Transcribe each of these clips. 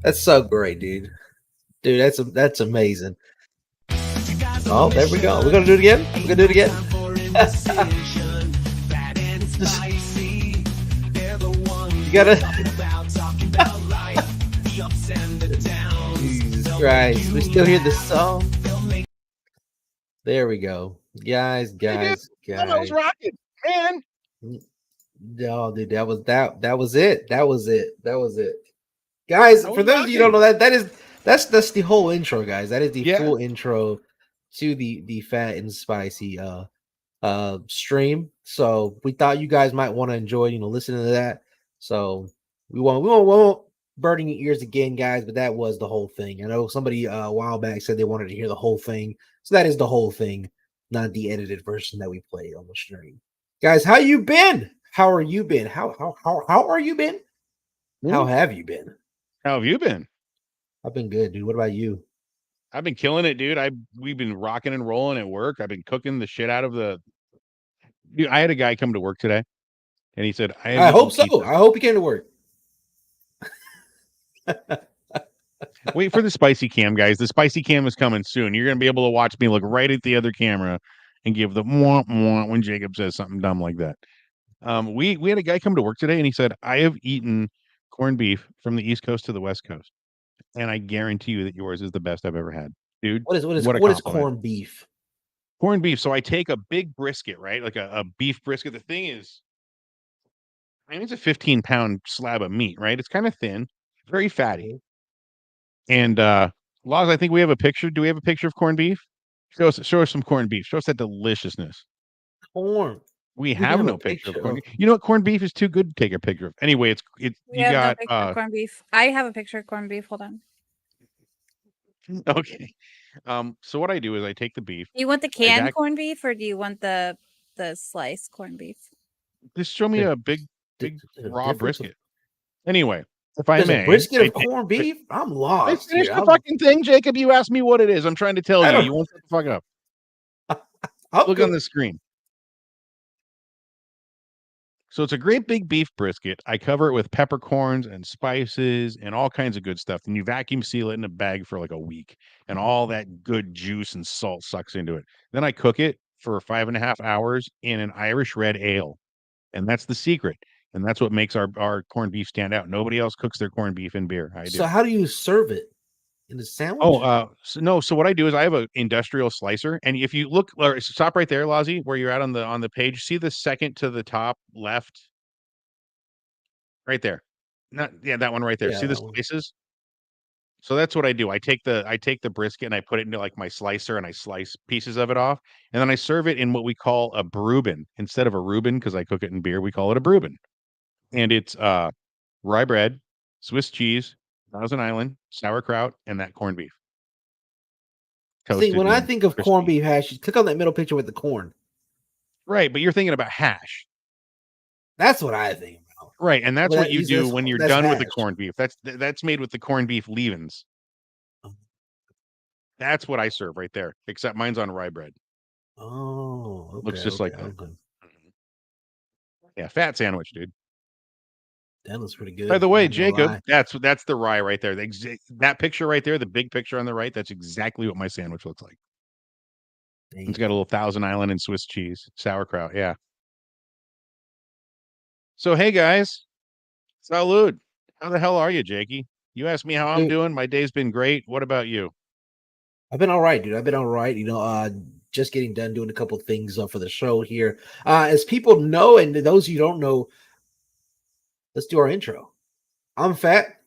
That's so great, dude. Dude, that's amazing. Oh, there we go. We're gonna do it again. We're gonna do it again. You gotta. Jesus Christ, we still hear the song. There we go, guys, Hey, dude, guys, I was guys. rocking, man. No, dude, that was it. That was it. That was it. Guys, I for was those of you who don't rocking. know that's the whole intro, guys. That is the Yeah. full intro to the Fat and Spicy stream. So we thought you guys might want to enjoy, listening to that. So we won't burning your ears again, guys, but that was the whole thing. I know somebody a while back said they wanted to hear the whole thing. So that is the whole thing, not the edited version that we played on the stream. Guys, how you been? How are you been? How are you been? How have you been? How have you been? I've been good, dude. What about you? I've been killing it, dude. We've been rocking and rolling at work. I've been cooking the shit out of the. Dude, I had a guy come to work today, and he said, "I have I eaten hope so. pizza." I hope you came to work. Wait for the spicy cam, guys. The spicy cam is coming soon. You're gonna be able to watch me look right at the other camera and give the mwah, mwah when Jacob says something dumb like that. We had a guy come to work today, and he said, "I have eaten corned beef from the East Coast to the West Coast, and I guarantee you that yours is the best I've ever had, dude." What is what is What a what is compliment. corned beef? Corned beef. So I take a big brisket, right? Like a beef brisket. The thing is, I mean, it's a 15-pound slab of meat, right? It's kind of thin, very fatty. Mhm. And Laws, I think we have a picture. Do we have a picture of corned beef? Show us some corned beef. Show us that deliciousness. Corn. We We have have a no picture of picture corned of. beef. You know what? Corned beef is too good to take a picture of. Anyway, it's We you have no got picture of corned beef. I have a picture of corned beef. Hold on. okay. So what I do is I take the beef. Do you want the I canned corned beef or do you want the sliced corned beef? Just show me There's, a big there's a raw difference of. brisket. Anyway, if I There's a may, brisket of corned I beef. I'm let me lost finish here. the fucking thing, Jacob. You asked me what it is. I'm trying to tell I you. don't. You won't shut the fuck up. I'm Look on good. the screen. So it's a great big beef brisket. I cover it with peppercorns and spices and all kinds of good stuff. And you vacuum seal it in a bag for like a week, and all that good juice and salt sucks into it. Then I cook it for 5.5 hours in an Irish red ale. And that's the secret. And that's what makes our corned beef stand out. Nobody else cooks their corned beef in beer. I So do. how do you serve it in the Oh, sandwich? no. So what I do is I have an industrial slicer, and if you look, or stop right there, Lazi, where you're at on the page. See the second to the top left, right there. Not yeah, that one right there. Yeah, See the that one. slices? So that's what I do. I take the brisket and I put it into like my slicer and I slice pieces of it off, and then I serve it in what we call a Breuben instead of a Reuben because I cook it in beer. We call it a Breuben, and it's rye bread, Swiss cheese, Thousand Island, sauerkraut, and that corned beef See, toasted when I and think of corned crispy. beef hash, you click on that middle picture with the corn. Right, but you're thinking about hash. That's what I think about. Right, and that's But what you do that's when you're that's done with the hash. corned beef. That's made with the corned beef leavings. That's what I serve right there, except mine's on rye bread. Oh, Looks okay, just okay, like that. okay. Mhm. Yeah, fat sandwich, dude. That looks pretty By good. the I'm way, not gonna Jacob, lie. that's the rye right there. That picture right there, the big picture on the right, that's exactly what my sandwich looks like. It's got a Damn. little Thousand Island and Swiss cheese, sauerkraut. Yeah. So hey guys, salud. How the hell are you, Jakey? You asked me how I'm Dude, doing. My day's been great. What about you? I've been all right, dude. I've been all right. Just getting done doing a couple things for the show here. As people know, and those you don't know, let's do our intro. I'm fat.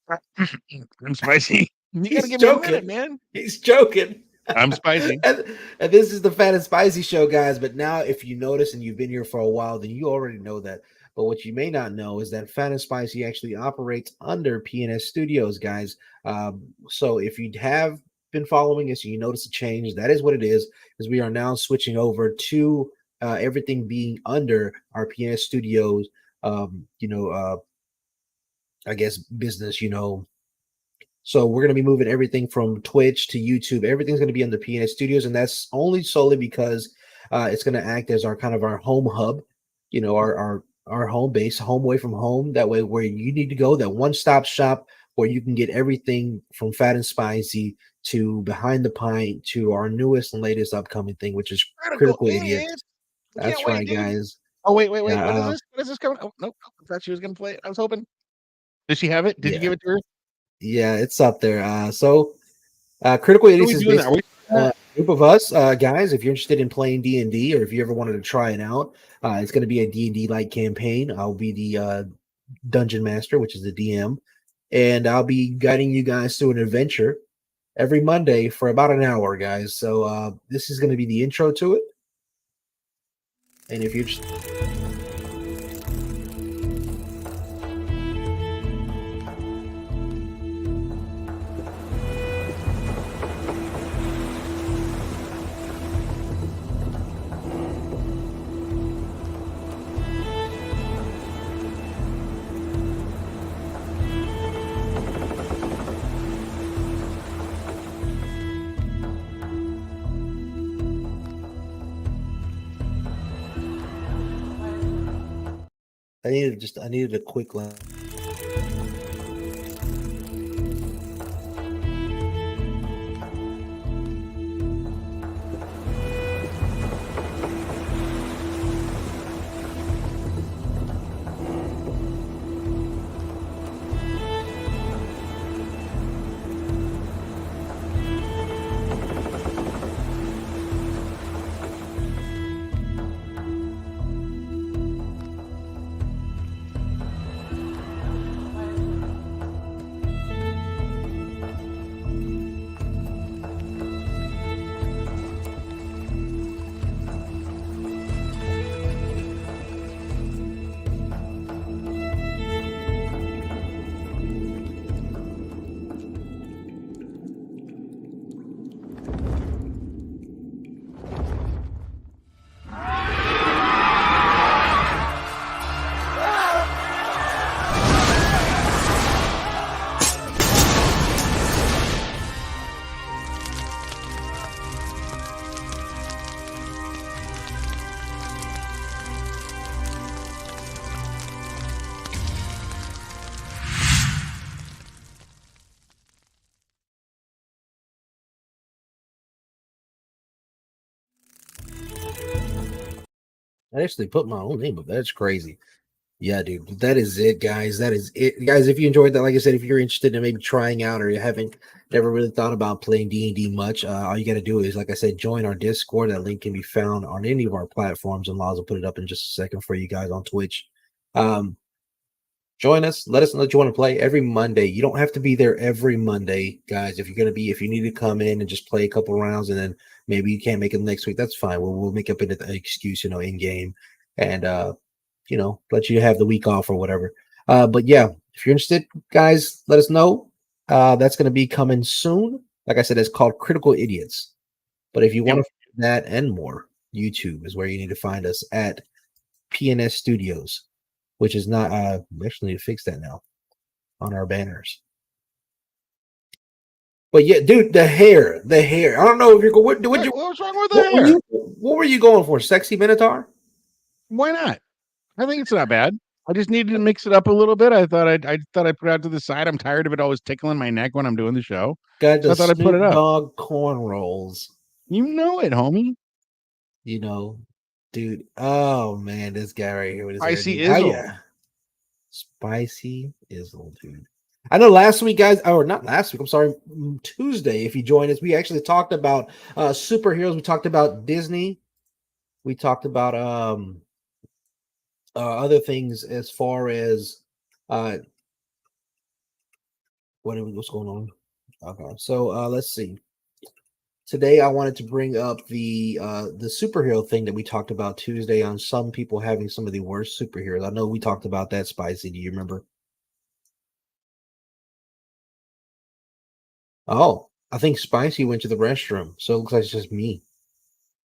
I'm spicy. You gotta He's give me a minute, joking. man. He's joking. I'm spicy. And this is the Fat and Spicy show, guys. But now, if you notice and you've been here for a while, then you already know that. But what you may not know is that Fat and Spicy actually operates under PNS Studios, guys. So if you have been following us and you notice a change, that is what it is, because we are now switching over to everything being under our PNS Studios, um, you know, uh, I guess business, so we're going to be moving everything from Twitch to YouTube. Everything's going to be on the PNS Studios, and that's only solely because it's going to act as our kind of our home hub. Our our home base, home away from home. That way, where you need to go, that one-stop shop where you can get everything from Fat and Spicy to Behind the Pint to our newest and latest upcoming thing, which is Critical Critical Idiots. Idiots. I That's can't wait, right, dude. guys. Oh, wait. What Yeah, is this? What is this coming? Oh, nope. I thought she was going to play it. I was hoping. Did she have it? Did you yeah, give it to her? yeah. It's up there. Critical What are Idiots we is doing there? Are basically we doing that? a group of us guys. If you're interested in playing D&D, or if you ever wanted to try it out, it's going to be a D&D like campaign. I'll be the dungeon master, which is the DM, and I'll be guiding you guys through an adventure every Monday for about an hour, guys. So this is going to be the intro to it. And if you're just I needed a quick line. I actually put my own name up. That's crazy. Yeah, dude. That is it, guys. That is it, guys. If you enjoyed that, like I said, if you're interested in maybe trying out or you haven't never really thought about playing D&D much, all you got to do is, like I said, join our Discord. That link can be found on any of our platforms, and Laws will put it up in just a second for you guys on Twitch. Um, Join us. Let us know that you want to play every Monday. You don't have to be there every Monday, guys. If you need to come in and just play a couple rounds, and then maybe you can't make it next week, that's fine. We'll make up an excuse, in game, and let you have the week off or whatever. But yeah, if you're interested, guys, let us know. That's going to be coming soon. Like I said, it's called Critical Idiots. But if you want to find that and more, YouTube is where you need to find us at PNS Studios, which is not. We actually need to fix that now on our banners. But yeah, dude, the hair. I don't know if you're going. What's wrong with the hair? What were you going for? Sexy Minotaur? Why not? I think it's not bad. I just needed to mix it up a little bit. I thought I'd put it out to the side. I'm tired of it always tickling my neck when I'm doing the show. Got So the I thought I'd put it Snoop up. Dogg cornrows. You know it, homie. Dude. Oh man, this guy right here with his hair. Spicy Dude. How Izzle. yeah. Spicy Izzle, dude. I know last week, guys, or not last week, I'm sorry, Tuesday, if you joined us, we actually talked about superheroes. We talked about Disney. We talked about other things as far as what's going on. Okay, so let's see. Today I wanted to bring up the superhero thing that we talked about Tuesday on some people having some of the worst superheroes. I know we talked about that, Spicy. Do you remember? Oh, I think Spicy went to the restroom, so it looks like it's just me.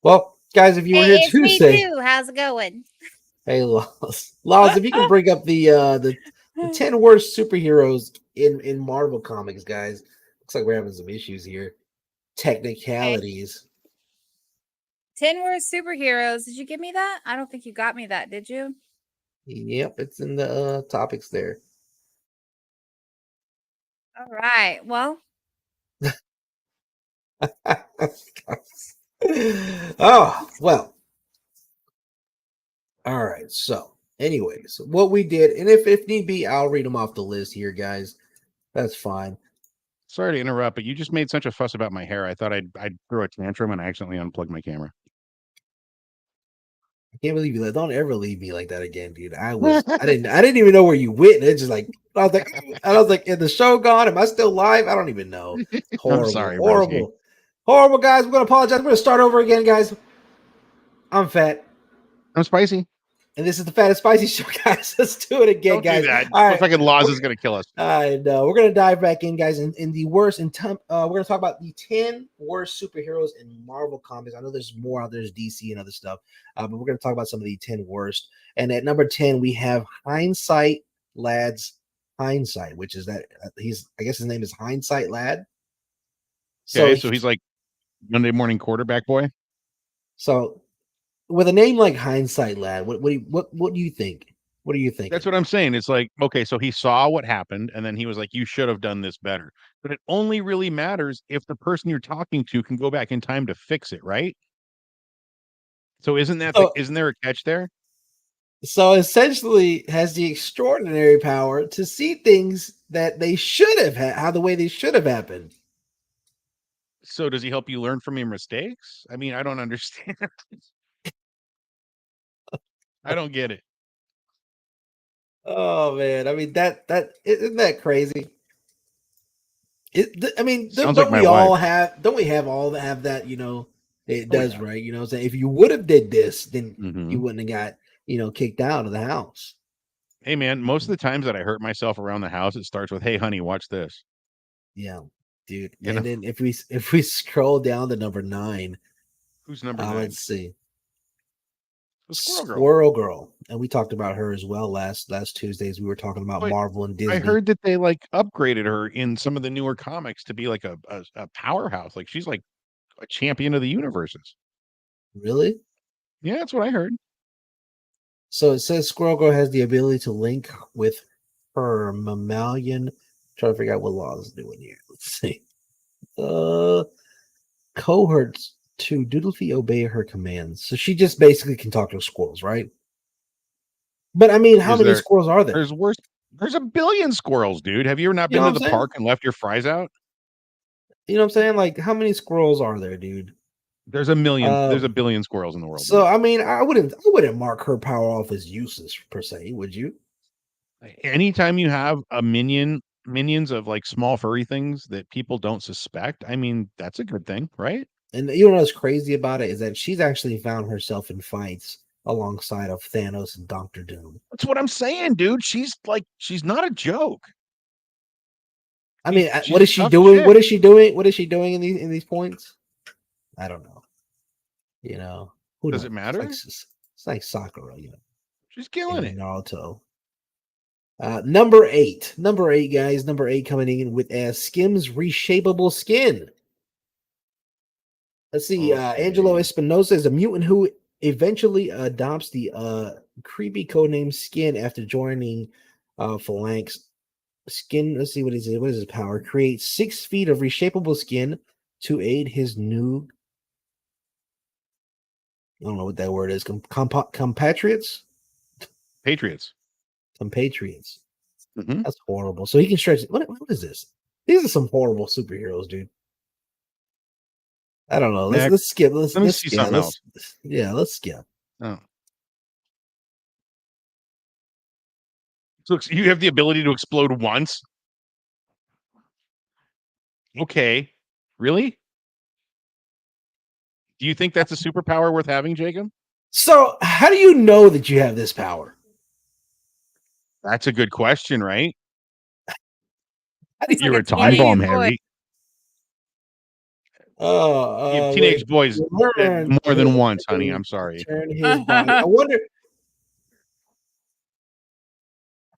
Well, guys, if you were Hey, here it's me Tuesday, too. How's it going? hey Laws, if you can bring up the 10 worst superheroes in Marvel comics, guys. Looks like we're having some issues here. Technicalities. 10 worst superheroes. Did you give me that? I don't think you got me that, did you? Yep, it's in the topics there. All right. Well, Oh, well. All right. So, anyways, what we did, and if need be, I'll read them off the list here, guys. That's fine. Sorry to interrupt, but you just made such a fuss about my hair. I thought I'd throw a tantrum and I accidentally unplugged my camera. I can't believe you. Don't ever leave me like that again, dude. I didn't even know where you went. It's just like I was like, is the show gone? Am I still live? I don't even know. I'm Horrible, sorry, broski. horrible, horrible, guys. We're gonna apologize. We're gonna start over again, guys. I'm Fat. I'm spicy. And this is the Fat and Spicy Show, guys. Let's do it again, Don't do guys. that. All The right. fucking laws is gonna kill us. I know. We're gonna dive back in, guys. In the worst, we're gonna talk about the 10 worst superheroes in Marvel comics. I know there's more out there, there's DC and other stuff, but we're gonna talk about some of the 10 worst. And at number 10, we have Hindsight Lad's Hindsight, which is that I guess his name is Hindsight Lad. Okay, so he's like Monday morning quarterback boy. So with a name like Hindsight Lad, what do you think? What do you think? That's what I'm saying. It's like, okay, so he saw what happened and then he was like, you should have done this better. But it only really matters if the person you're talking to can go back in time to fix it, right? So isn't there a catch there? So essentially has the extraordinary power to see things that they should have had, how the way they should have happened. So does he help you learn from your mistakes? I mean, I don't understand. I don't get it. Oh man, I mean that isn't that crazy? I mean, Sounds like my wife. don't we have all that have that? You know, it Oh, does, yeah. right? You know, what I'm saying if you would have did this, then Mhm. you wouldn't have got kicked out of the house. Hey, man, most of the times that I hurt myself around the house, it starts with, "Hey, honey, watch this." Yeah, dude. You know? And then if we scroll down to number 9, Who's number 9? let's see. The Squirrel Girl. Squirrel Girl, and we talked about her as well last Tuesdays. We were talking about But Marvel and I Disney. heard that they, like, upgraded her in some of the newer comics to be like a powerhouse. Like, she's like a champion of the universes. Really? Yeah, that's what I heard. So it says Squirrel Girl has the ability to link with her mammalian. Trying to figure out what law is doing here. Let's see. Cohorts to dutifully obey her commands. So she just basically can talk to squirrels, right? But I mean, how Is many there squirrels are there? there's worse there's a billion squirrels, dude. Have you ever not You know been what to I'm the saying? park and left your fries out? You know what I'm saying? Like, how many squirrels are there, dude? There's a billion squirrels in the world, So dude. I mean, I wouldn't mark her power off as useless per se, would you? Anytime you have minions of like small furry things that people don't suspect, I mean, that's a good thing, right? And you know what's crazy about it is that she's actually found herself in fights alongside of Thanos and Doctor Doom. That's what I'm saying, dude. She's not a joke. I mean, She's what a is she tough doing? chick. What is she doing? What is she doing in these points? I don't know. You know, who Does knows? it matter? It's like Sakura, She's killing in it. Naruto. Number 8. Number 8, guys. Number 8 coming in with Skim's reshapeable skin. Let's see. Angelo Okay. Espinosa is a mutant who eventually adopts the creepy codename Skin after joining Phalanx. Skin. Let's see what is it. What is his power? Create 6 feet of reshapeable skin to aid his new. I don't know what that word is. Compatriots. Patriots. Compatriots. Hmm. That's horrible. So he can stretch. What is this? These are some horrible superheroes, dude. I don't know. Next. Let's skip. Let's Let me let's see skip. something else. Let's skip. Oh. So you have the ability to explode once? Okay. Really? Do you think that's a superpower worth having, Jacob? So how do you know that you have this power? That's a good question, right? it's like You're a a time teenage bomb, boy. Harry. Wait. Teenage boys dead Learn more than once, honey. to I'm sorry. turn his body. I wonder.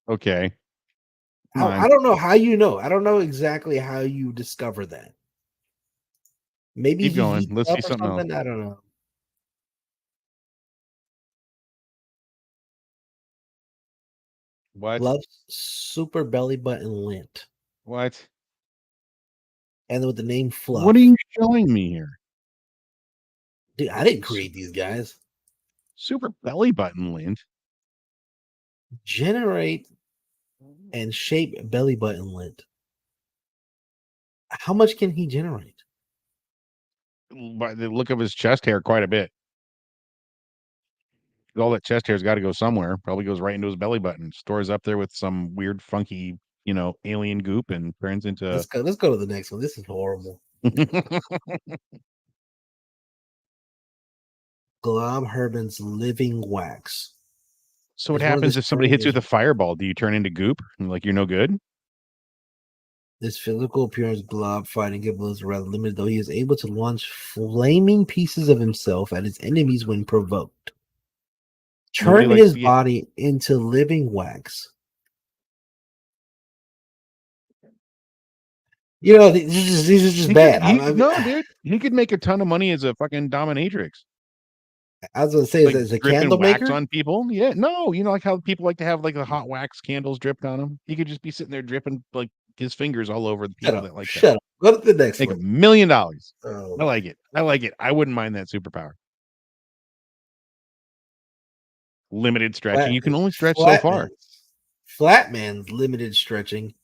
Okay. Come I on. don't know how you know. I don't know exactly how you discover that. Maybe Keep he going. heats Let's see up or something else. something. I don't know. What? loves super belly button lint, What? and with the name Fluff. What are you showing me here? Dude, I didn't create these guys. Super belly button lint. Generate and shape belly button lint. How much can he generate? By the look of his chest hair, quite a bit. All that chest hair's got to go somewhere. Probably goes right into his belly button. Stores up there with some weird, funky, alien goop, and turns into. Let's go. Let's go to the next one. This is horrible. Glob Herben's living wax. So what It's one of happens the if somebody hits you with a strangest- fireball? Do you turn into goop? Like you're no good? This physical appearance, Glob fighting abilities are rather limited, though he is able to launch flaming pieces of himself at his enemies when provoked. Nobody Turn likes his to get- body into living wax. These are just bad. Dude. He could make a ton of money as a fucking dominatrix. I was gonna say, Like is a dripping candle wax maker? on people. Yeah, no, like how people like to have like the hot wax candles dripped on them. He could just be sitting there dripping like his fingers all over the people that like that. Shut up. Go to the next Make $1 one. million. Oh, I like it. I like it. I wouldn't mind that superpower. Limited stretching. You can only stretch so far. Flatman's limited stretching.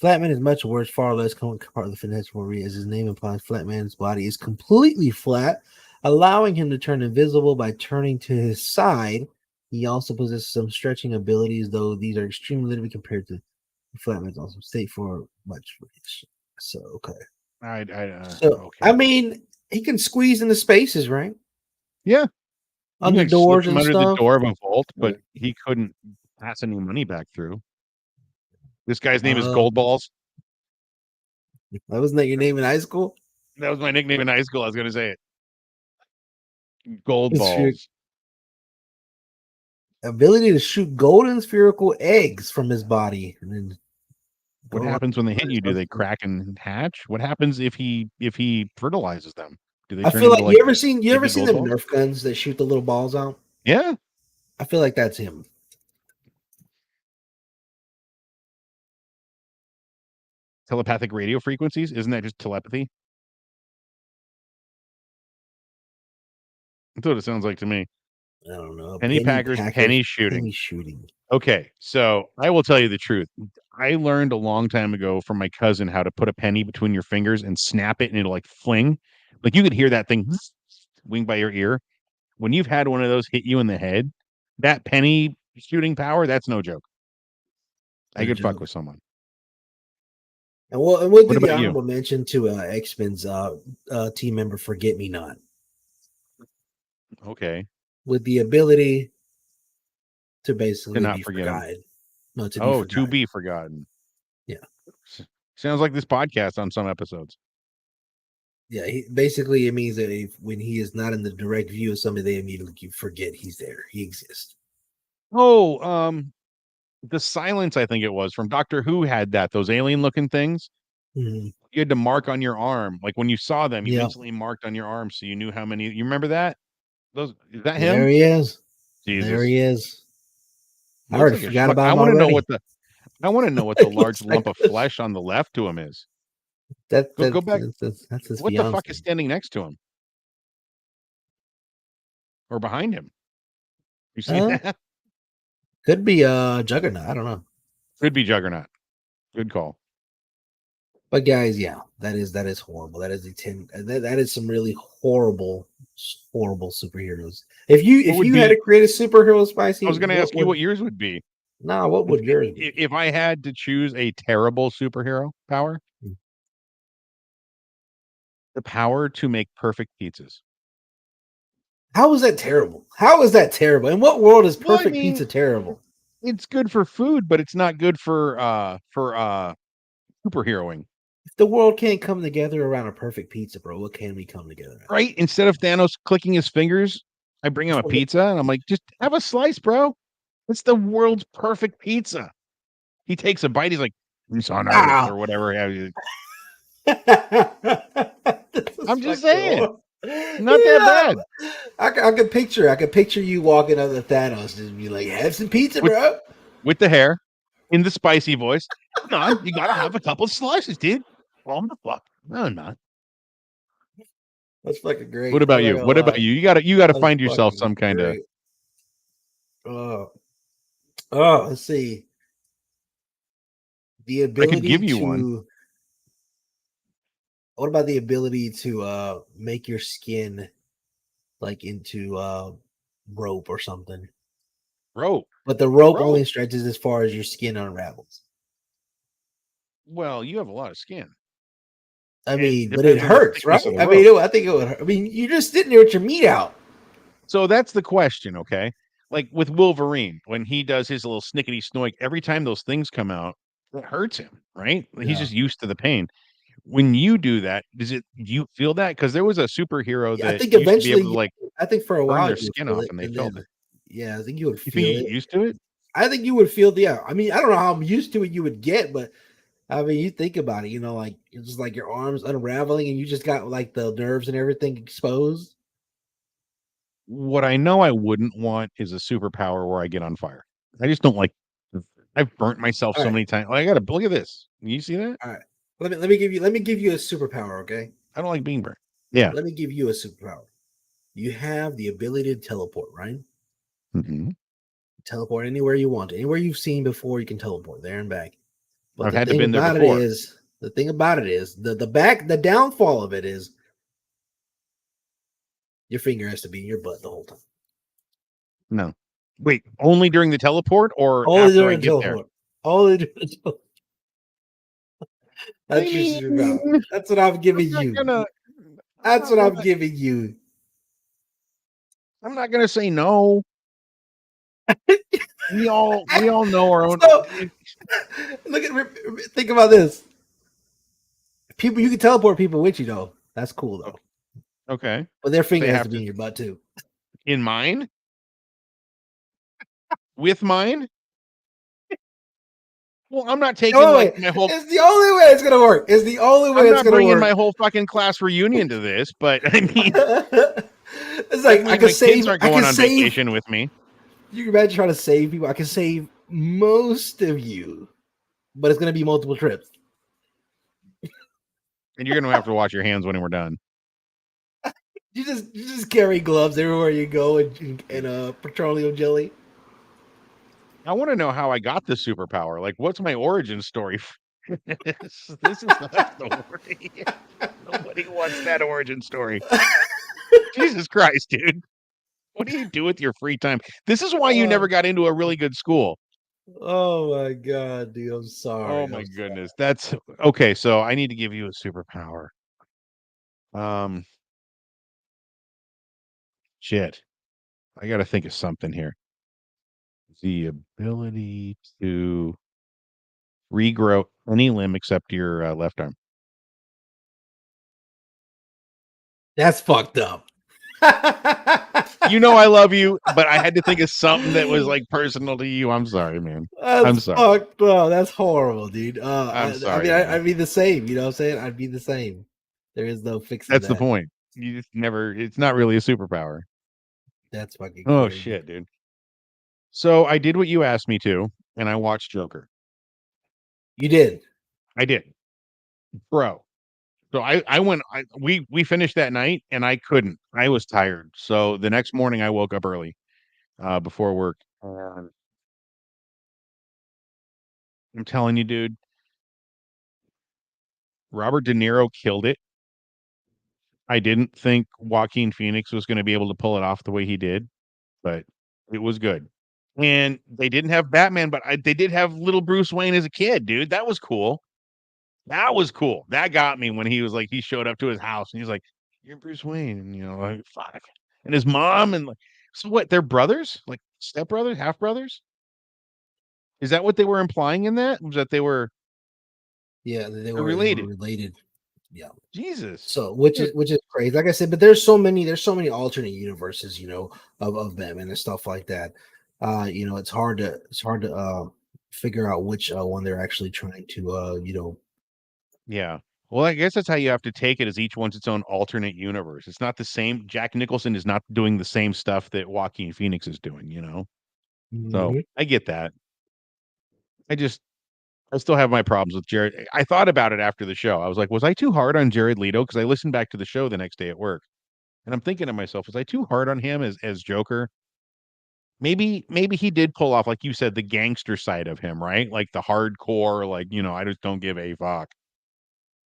Flatman is much worse, far less common part of the finesse warrior, as his name implies. Flatman's body is completely flat, allowing him to turn invisible by turning to his side. He also possesses some stretching abilities, though these are extremely limited compared to Flatman's awesome state for much reach. So okay. Okay. I mean, he can squeeze into spaces, right? Yeah. Under doors and under stuff. the door of a vault, but he couldn't pass any money back through. This guy's name is Gold Balls. That wasn't that your name in high school? That was my nickname in high school. I was going to say it. Gold It's Balls. Ability to shoot golden spherical eggs from his body. And then what happens when they hit you? Do they crack and hatch? What happens if he fertilizes them? Do they? I feel like you ever seen them Nerf guns that shoot the little balls out? Yeah, I feel like that's him. Telepathic radio frequencies? Isn't that just telepathy? That's what it sounds like to me. I don't know. Penny packers, penny shooting. Penny shooting. Okay, so I will tell you the truth. I learned a long time ago from my cousin how to put a penny between your fingers and snap it, and it'll like fling. Like you could hear that thing wing by your ear. When you've had one of those hit you in the head, that penny shooting power, that's no joke. I could fuck with someone. And we'll do the about honorable mention to X-Men's team member Forget Me Not. Okay. With the ability to basically not be forget forgotten. him. No, to be forgotten. Yeah. Sounds like this podcast on some episodes. Yeah, basically it means that when he is not in the direct view of somebody, they immediately forget he's there. He exists. Oh, the silence, I think it was from Doctor Who had those alien looking things. Mm-hmm. You had to mark on your arm. Like when you saw them, you instantly marked on your arm so you knew how many. You remember that? Is that him? There he is. Jesus. There he is. I already forgot about him. I want to know what the large lump of flesh on the left to him is. Go back. That's his what fiance. the fuck is standing next to him? Or behind him? You see that? Could be Juggernaut. I don't know. Could be Juggernaut. Good call. But guys, yeah, that is horrible. That is that is some really horrible superheroes. If you had to create a superhero, Spicy, I was going to ask you what yours would be. No, what would yours be? If I had to choose a terrible superhero power, the power to make perfect pizzas. How is that terrible? How is that terrible? In what world is perfect pizza terrible? It's good for food, but it's not good for superheroing. If the world can't come together around a perfect pizza, bro, what can we come together at? Right? Instead of Thanos clicking his fingers, I bring him a pizza and I'm like, just have a slice, bro. It's the world's perfect pizza. He takes a bite. He's like, it's on Earth or whatever. I'm just saying. Not that bad. I could picture you walking up to Thanos and be like, have some pizza, bro. with the hair in the spicy voice. Hang on, you gotta have a couple of slices, dude. Calm the fuck. No, I'm not. That's fucking great. What I'm about not you? gonna What about lie. you? You gotta That's find yourself fucking some kind of great. Oh, let's see. The I could give ability you one. to. What about the ability to make your skin like into rope or something? Rope. But the rope Rope. only stretches as far as your skin unravels. Well, you have a lot of skin. I It mean, but it depends on the hurts, right? thickness of the I mean, rope. I think it would. I mean, you're just sitting there with your meat out. So that's the question, okay? Like with Wolverine, when he does his little snickety snoik, every time those things come out, it hurts him, right? He's Yeah. just used to the pain. When you do that, do you feel that? Because there was a superhero I that think used to be able eventually, to like I think for a burn while their you would skin feel off it, and they and felt then it. yeah, I think you would You think feel you it. get used to it? I think you would feel the. Yeah, I mean, I don't know how used to it you would get, but I mean, you think about it. Like it's just like your arms unraveling, and you just got like the nerves and everything exposed. What I know I wouldn't want is a superpower where I get on fire. I just don't like. I've burnt myself All so right, many times. I gotta look at this. You see that? all right. Let me give you a superpower. Okay, I don't like being burnt. Yeah. let me give you a superpower. You have the ability to teleport, right? Mhm. Teleport anywhere you want, anywhere you've seen before. You can teleport there and back. But I've had to been there the thing about it is the downfall of it is your finger has to be in your butt the whole time. No. Wait, only during the teleport or Only after I during get there? teleport. Only during teleport. I That's your mean, superpower. That's what I'm I'm giving not you. gonna I'm That's not what I'm gonna giving you. I'm not gonna say no. We all know our own So look think about this. People you can teleport people with you though. That's cool though. okay. But their finger They has to have be to in your butt too. in mine? With mine? Well, I'm not The taking only like way. my whole It's the only way it's gonna work. It's the only way I'm it's not gonna bringing my work. whole fucking class reunion to this, but I mean, It's like definitely my kids aren't I going can on save. vacation with me. You can imagine trying to save people. I can save most of you, but it's gonna be multiple trips. And you're gonna have to wash your hands when we're done. You just carry gloves everywhere you go and petroleum jelly. I want to know how I got the superpower. Like, what's my origin story? This is not a story. Nobody wants that origin story. Jesus Christ, dude. What do you do with your free time? This is why you never Oh, got into a really good school. oh my god, dude! I'm Oh sorry. my I'm sorry. goodness. That's okay. So I need to give you a superpower. Um, shit. I got to think of something here. The ability to regrow any limb except your left arm. That's fucked up. You know I love you, but I had to think of something that was like personal to you. I'm sorry, man. I'm That's sorry. fucked up. That's horrible, dude. I'm I sorry, mean, man. I'd be the same. You know what I'm saying? I'd be the same. There is no fixing That's the that. point. You just never. It's not really a superpower. That's fucking Oh crazy. shit, dude. So I did what you asked me to, and I watched Joker. You did. I did, bro. So I went. We finished that night, and I couldn't. I was tired. So the next morning, I woke up early, before work. And I'm telling you, dude, Robert De Niro killed it. I didn't think Joaquin Phoenix was going to be able to pull it off the way he did, but it was good. And they didn't have Batman, but they did have little Bruce Wayne as a kid, dude. That was cool. That was cool. That got me when he was like, he showed up to his house and he's like, "You're Bruce Wayne," and like, fuck. And his mom and like, so what? They're brothers, like stepbrothers, half brothers. Is that what they were implying in that? Was that Yeah, they're they were related? related. Yeah. Jesus. So which is crazy. Like I said, but there's so many alternate universes, of Batman and stuff like that. It's hard to figure out which one they're actually trying to Yeah. Well, I guess that's how you have to take it as each one's its own alternate universe. It's not the same. Jack Nicholson is not doing the same stuff that Joaquin Phoenix is doing. So Mhm. I get that. I still have my problems with Jared. I thought about it after the show. I was like, was I too hard on Jared Leto? Because I listened back to the show the next day at work, and I'm thinking to myself, was I too hard on him as Joker? Maybe he did pull off, like you said, the gangster side of him, right? Like the hardcore, like, I just don't give a fuck.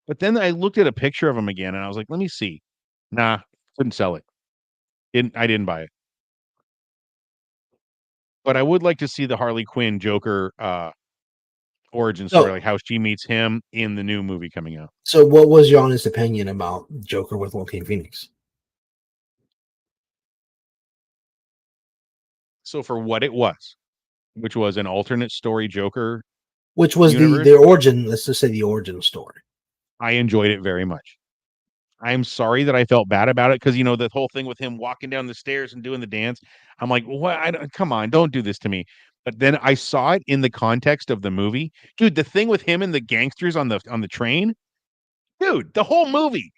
But then I looked at a picture of him again, and I was like, let me see. Nah, couldn't sell it. I didn't buy it. But I would like to see the Harley Quinn Joker origin story, like how she meets him in the new movie coming out. So, what was your honest opinion about Joker with Joaquin Phoenix? So for what it was, which was an alternate story Joker, which was universe, the origin, let's just say the origin story, I enjoyed it very much. I'm sorry that I felt bad about it because the whole thing with him walking down the stairs and doing the dance. I'm like, what? Come on, don't do this to me. But then I saw it in the context of the movie, dude. The thing with him and the gangsters on the train, dude. The whole movie.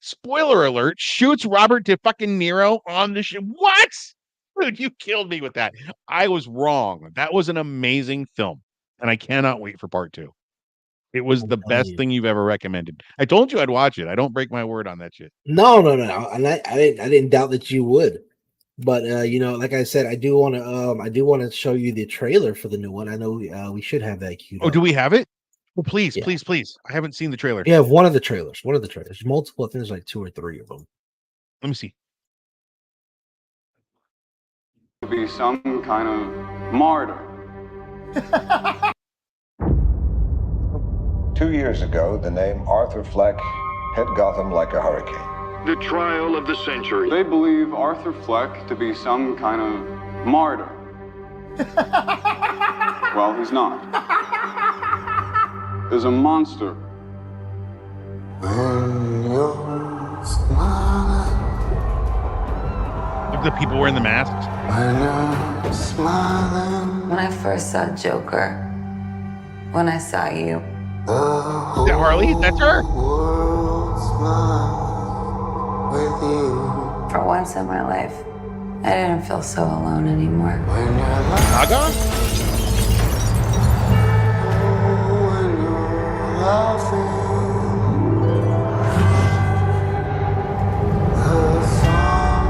Spoiler alert: shoots Robert De fucking Niro on the what? Dude, you killed me with that. I was wrong. That was an amazing film, and I cannot wait for part 2. It was the best thing you've ever recommended. I told you I'd watch it. I don't break my word on that shit. No. And I didn't doubt that you would. But like I said, I do want to show you the trailer for the new one. I know we should have that queued up. Do we have it? Well, please. I haven't seen the trailer. You have one of the trailers. Multiple. I think there's like 2 or 3 of them. Let me see. To be some kind of martyr. 2 years ago, the name Arthur Fleck hit Gotham like a hurricane. The trial of the century. They believe Arthur Fleck to be some kind of martyr. Well, he's not. There's a monster. When you're smiling, look at the people wearing the masks. When you're smiling. When I first saw Joker, when I saw you. Is that Harley? That's her. World smiles with you. For once in my life, I didn't feel so alone anymore. When you're Gaga? when you're laughing, the sun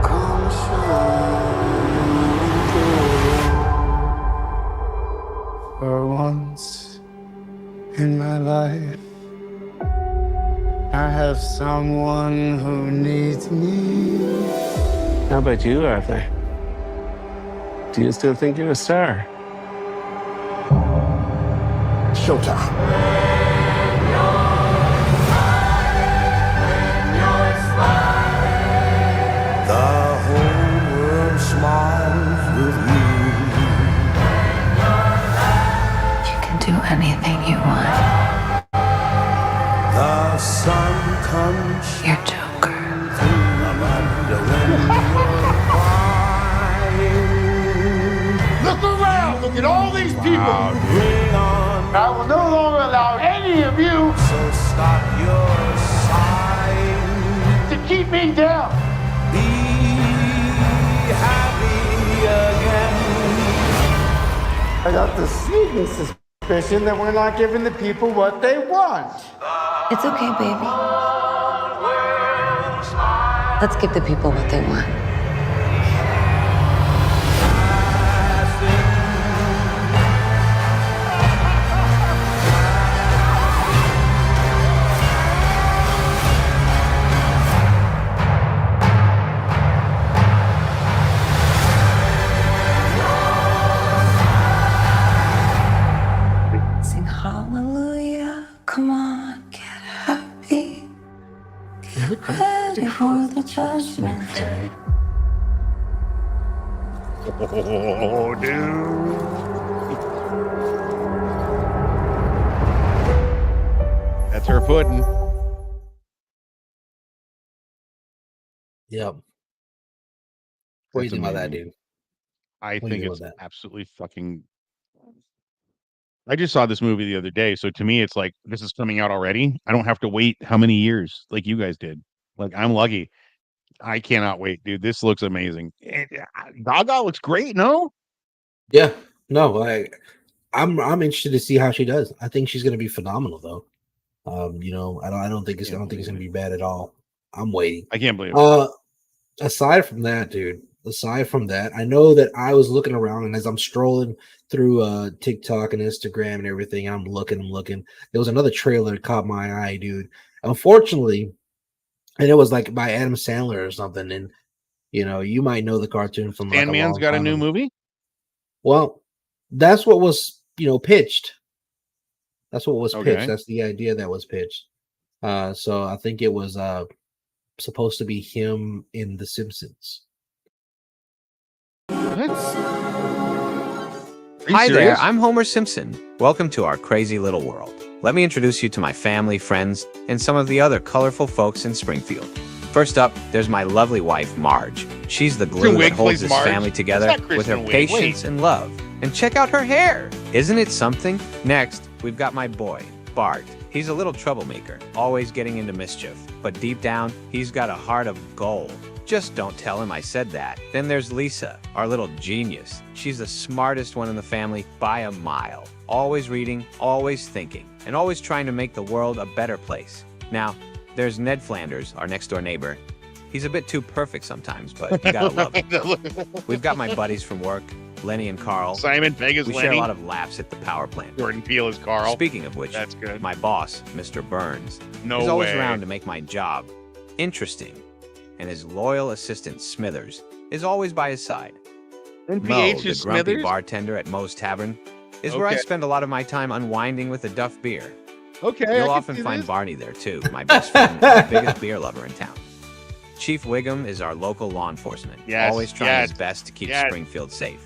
comes shining through. For once in my life, I have someone who needs me. How about you, Arthur? Do you still think you're a star? Showtime. The whole world smiles with you. You can do anything you want. The sun comes You're Joker. Look around! Look at all these people! I will no longer allow any of you So stop your sighing. to keep me down! Be happy again. I got the sneaking suspicion that we're not giving the people what they want. It's okay, baby. Let's give the people what they want. Sing hallelujah. Come on, get happy. Get ready for the judgment day. Oh, dude. That's her pudding. Yep. What do you think about that, dude? I What do you think think it's about that? absolutely fucking. I just saw this movie the other day, so to me, it's like this is coming out already. I don't have to wait how many years like you guys did. Like I'm lucky. I cannot wait, dude. This looks amazing. And, Gaga looks great. No, Yeah. No, I'm interested to see how she does. I think she's going to be phenomenal, though. I don't think it's Can't going to believe be bad at all. I'm waiting. I can't believe it. Aside from that, dude. Aside from that, I know that I was looking around, and as I'm strolling through TikTok and Instagram and everything, I'm looking. There was another trailer that caught my eye, dude. Unfortunately, and it was like by Adam Sandler or something. And you might know the cartoon from like a Sandman's long got a time new ago. movie. Well, that's what was pitched. That's what was pitched. Okay. That's the idea that was pitched. So I think it was supposed to be him in The Simpsons. What? Hi there, I'm Homer Simpson. Welcome to our crazy little world. Let me introduce you to my family, friends, and some of the other colorful folks in Springfield. First up, there's my lovely wife, Marge. She's the glue that holds this family together with her patience and love. And check out her hair. Isn't it something? Next, we've got my boy, Bart. He's a little troublemaker, always getting into mischief. But deep down, he's got a heart of gold. Just don't tell him I said that. Then there's Lisa, our little genius. She's the smartest one in the family by a mile. Always reading, always thinking, and always trying to make the world a better place. Now, there's Ned Flanders, our next-door neighbor. He's a bit too perfect sometimes, but you gotta love him. We've got my buddies from work, Lenny and Carl. Simon Pegg is We Lenny. share a lot of laughs at the power plant. Jordan Peele is Carl. Speaking of which, that's good. My boss, Mr. Burns, No is always way. around to make my job interesting. And his loyal assistant, Smithers, is always by his side. Mo, NPH the is grumpy Smithers? bartender at Moe's Tavern, is where I Okay. spend a lot of my time unwinding with a Duff beer. Okay, I You'll can often see find this. Barney there too, my best friend and the biggest beer lover in town. Chief Wiggum is our local law enforcement, Yes, always trying yes, his best to keep yes. Springfield safe.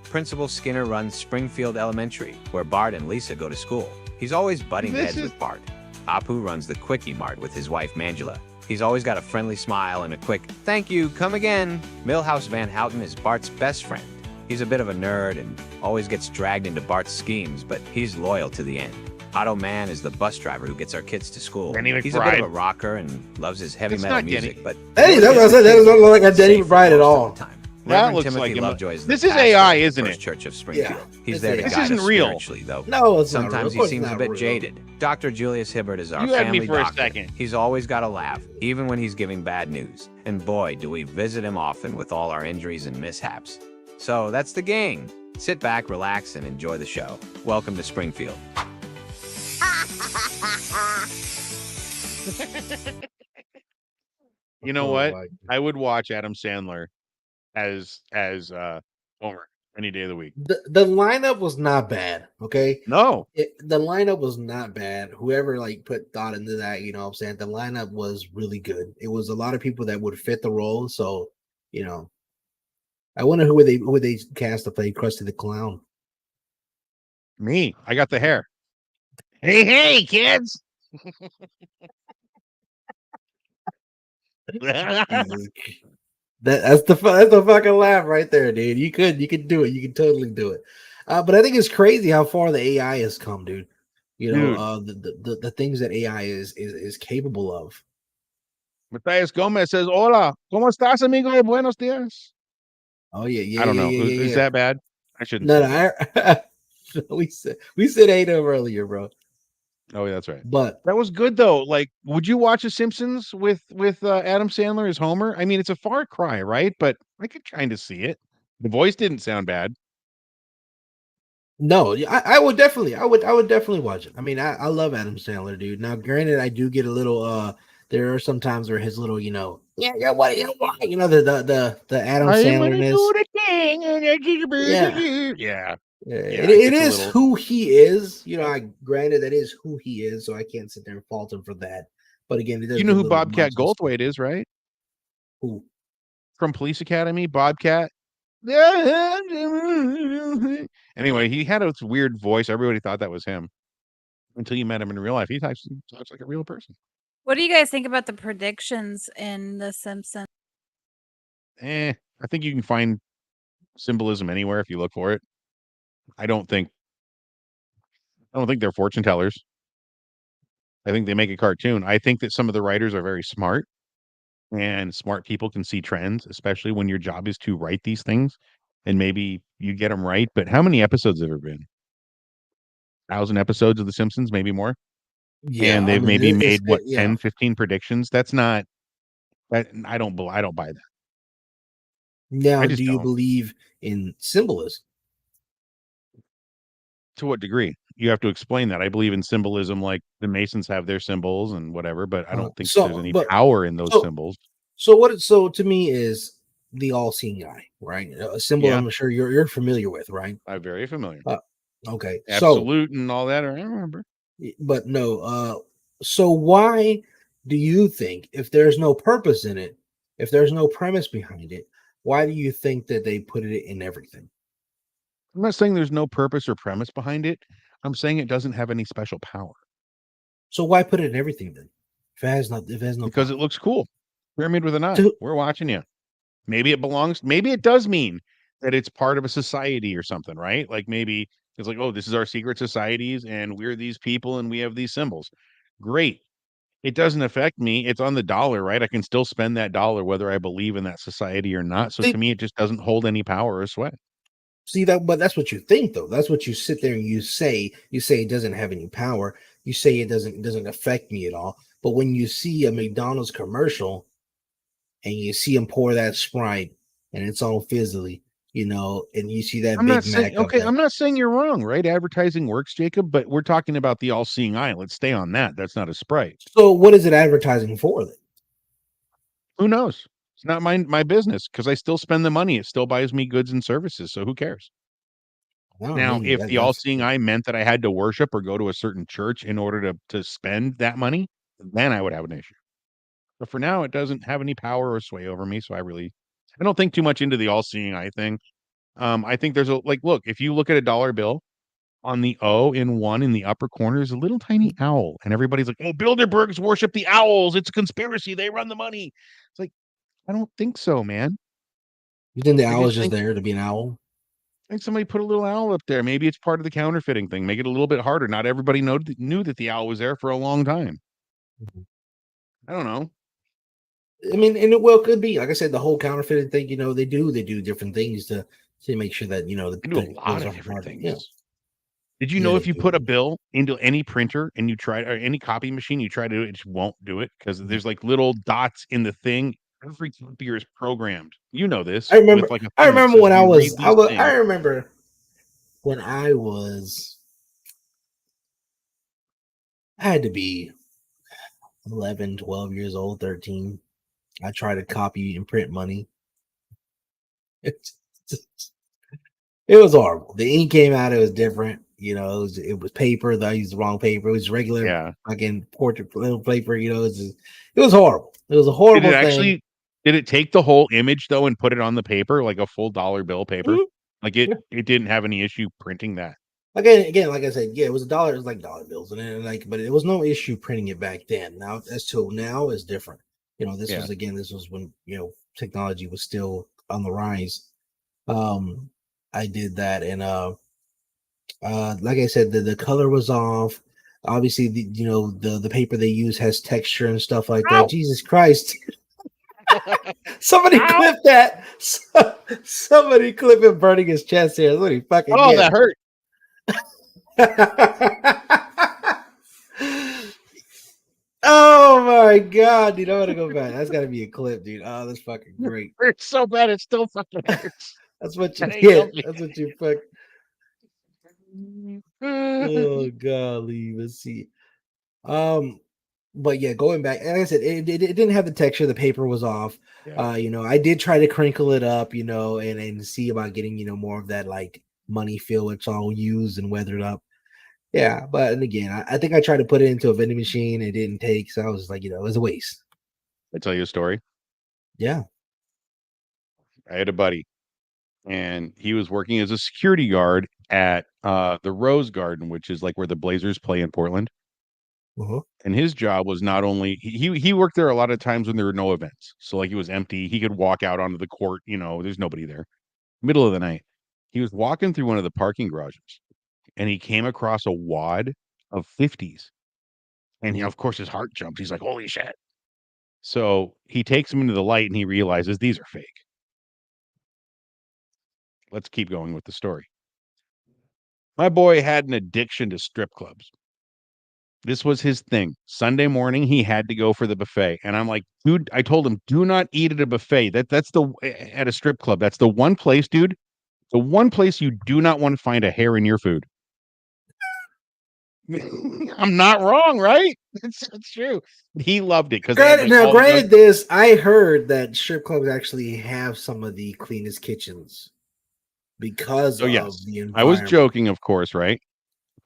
Principal Skinner runs Springfield Elementary, where Bart and Lisa go to school. He's always butting This heads is- with Bart. Apu runs the Quickie Mart with his wife Mangela. He's always got a friendly smile and a quick, "Thank you, come again." Millhouse Van Houten is Bart's best friend. He's a bit of a nerd and always gets dragged into Bart's schemes, but he's loyal to the end. Otto Mann is the bus driver who gets our kids to school. Danny He's a bit McBride. of a rocker and loves his heavy That's metal not Danny. music, but Hey, that's what I said. That doesn't look like a Danny safe McBride at most of all. the time. That Reverend looks Timothy like him. Lovejoy is the This is pastor AI, of the isn't First it? Church of Springfield. Yeah, He's it's there to AI. guide This us isn't real. spiritually, though. No, it's not real. Sometimes Of he course seems it's a not bit real. jaded. Dr. Julius Hibbert is our You had me family for a doctor. second. He's always got a laugh, even when he's giving bad news. And boy, do we visit him often with all our injuries and mishaps. So that's the gang. Sit back, relax, and enjoy the show. Welcome to Springfield. You know Oh, what? my- I would watch Adam Sandler as Homer any day of the week. The lineup was not bad. Okay. No, The lineup was not bad. Whoever like put thought into that, you know what I'm saying? The lineup was really good. It was a lot of people that would fit the role. So, I wonder who would they cast to play Krusty the Clown. me. I got the hair. Hey, kids. Jesus. That's the fucking laugh right there, dude. You could do it. You could totally do it. But I think it's crazy how far the AI has come, dude. The things that AI is capable of. Matthias Gomez says, "Hola, ¿cómo estás, amigo? Buenos días." Oh yeah. I don't know. Yeah. Is that bad? I shouldn't. No, say that. no. we said hey to him earlier, bro. Oh, yeah, that's right. But That was good though. Like, would you watch The Simpsons with Adam Sandler as Homer? I mean, it's a far cry, right? But I could kind of see it. The voice didn't sound bad. no, I would definitely, I would definitely watch it. I mean, I love Adam Sandler, dude. Now, granted, I do get a little. There are some times where his little, yeah, what, the Adam Sandler-ness. Yeah. Yeah, Yeah, it it's a is little- who he is. I granted that is who he is, so I can't sit there and fault him for that. But again, it does You know get a who little Bobcat much. Goldthwait is, right? Who? From Police Academy, Bobcat. Anyway, he had a weird voice. Everybody thought that was him until you met him in real life. He talks like a real person. What do you guys think about the predictions in The Simpsons? I think you can find symbolism anywhere if you look for it. I don't think they're fortune tellers. I think they make a cartoon. I think that some of the writers are very smart, and smart people can see trends, especially when your job is to write these things, and maybe you get them right. But how many episodes have there been? 1,000 episodes of The Simpsons, maybe more. Yeah, And I they've mean, maybe made what yeah. 10, 15 predictions. That's not that I don't buy that. Now, I do just you don't. believe in symbolism? To what degree? You have to explain that. I believe in symbolism, like the Masons have their symbols and whatever, but I don't think that there's So, any but power in those so symbols. so what? So to me is the all-seeing eye, right? A symbol Yeah, I'm sure you're familiar with, right? I'm very familiar. Uh, okay, so Absolute and all that. I remember. but no, so why do you think if there's no purpose in it, if there's no premise behind it, why do you think that they put it in everything? I'm not saying there's no purpose or premise behind it. I'm saying it doesn't have any special power So why put it in everything then? If it has no because power. it looks cool. Pyramid with an eye. To, We're watching you. Maybe it belongs. Maybe it does mean that it's part of a society or something, right? Like maybe it's like, oh, this is our secret societies, and we're these people, and we have these symbols. Great. It doesn't affect me. It's on the dollar, right? I can still spend that dollar whether I believe in that society or not. So to see, me, it just doesn't hold any power or sway. see that, but that's what you think though. That's what you sit there and you say. You say it doesn't have any power. You say it doesn't affect me at all. But when you see a McDonald's commercial and you see them pour that Sprite and it's all fizzly, and you see that I'm not Big saying Mac up okay, there. I'm not saying you're wrong, right? Advertising works, Jacob, but we're talking about the all-seeing eye. Let's stay on that. That's not a Sprite. So what is it advertising for then? Who knows? It's not my business because I still spend the money. It still buys me goods and services. So who cares? I Now, mean if that, the all-seeing eye meant that I had to worship or go to a certain church in order to spend that money, then I would have an issue. But for now, it doesn't have any power or sway over me. So I don't think too much into the all-seeing eye thing. I think there's a like, look, if you look at a dollar bill on the O in one in the upper corner is a little tiny owl, and everybody's like, "Oh, Bilderbergs worship the owls. It's a conspiracy. They run the money." It's like, I don't think so, man. you think the I owl just is just think there to be an owl? somebody put a little owl up there. Maybe it's part of the counterfeiting thing. Make it a little bit harder. Not everybody knew that the owl was there for a long time. Mhm. I don't know. I mean, and it well could be like I said, the whole counterfeiting thing. They do different things to make sure that They do a the lot bills of are different hard. things. Did you Yeah, know they if you put a do. bill into any printer and you try or any copy machine, you try to do it, it just won't do it because Mhm. there's like little dots in the thing. Every copier is programmed. You know I this with remember. like a I thing that remember says when I we was. read I these was. I things. remember when I was. I had to be 11, 12 years old, 13. I tried to copy and print money. It was horrible. The ink came out, it was different. It was paper. I used the wrong paper. It was regular Yeah. fucking portrait little paper. It was horrible. It was a Did it horrible thing. actually did it take the whole image though and put it on the paper like a full dollar bill paper? Mhm. Like Yeah. it didn't have any issue printing that. Again, like I said, yeah, it was a dollar. It was like dollar bills, and then but it was no issue printing it back then. Now, as to now, is different. Yeah. This was when technology was still on the rise. I did that, and like I said, the color was off. Obviously, the paper they use has texture and stuff like that. Ow! Jesus Christ! Somebody Ow! clip that. Somebody clip him burning his chest here. That's what he fucking Oh, get. that hurt. Oh my god, dude! I want to go back. That's got to be a clip, dude. Oh, that's fucking great. Hurts so bad it still fucking hurts. That's what you That ain't get. healthy. That's what you fuck. Oh golly, let's see. Um, but yeah, going back, like I said, it didn't have the texture. The paper was off. Yeah. I did try to crinkle it up, and see about getting more of that like money feel. It's all used and weathered up. Yeah, but and again, I think I tried to put it into a vending machine. It didn't take, so I was like, it was a waste. I tell you a story. Yeah. I had a buddy and he was working as a security guard at the Rose Garden, which is like where the Blazers play in Portland. Uh-huh. And his job was not only he worked there a lot of times when there were no events. So like it was empty. He could walk out onto the court, there's nobody there. Middle of the night. He was walking through one of the parking garages and he came across a wad of 50s. And of course his heart jumped. He's like, "Holy shit." So he takes them into the light and he realizes these are fake. Let's keep going with the story. My boy had an addiction to strip clubs. This was his thing. Sunday morning, he had to go for the buffet. And I'm like, dude, I told him, do not eat at a buffet. That's at a strip club. That's the one place, dude. The one place you do not want to find a hair in your food. I'm not wrong, right? It's true. He loved it because Granted, this I heard that strip clubs actually have some of the cleanest kitchens because of the environment. I was joking, of course, right?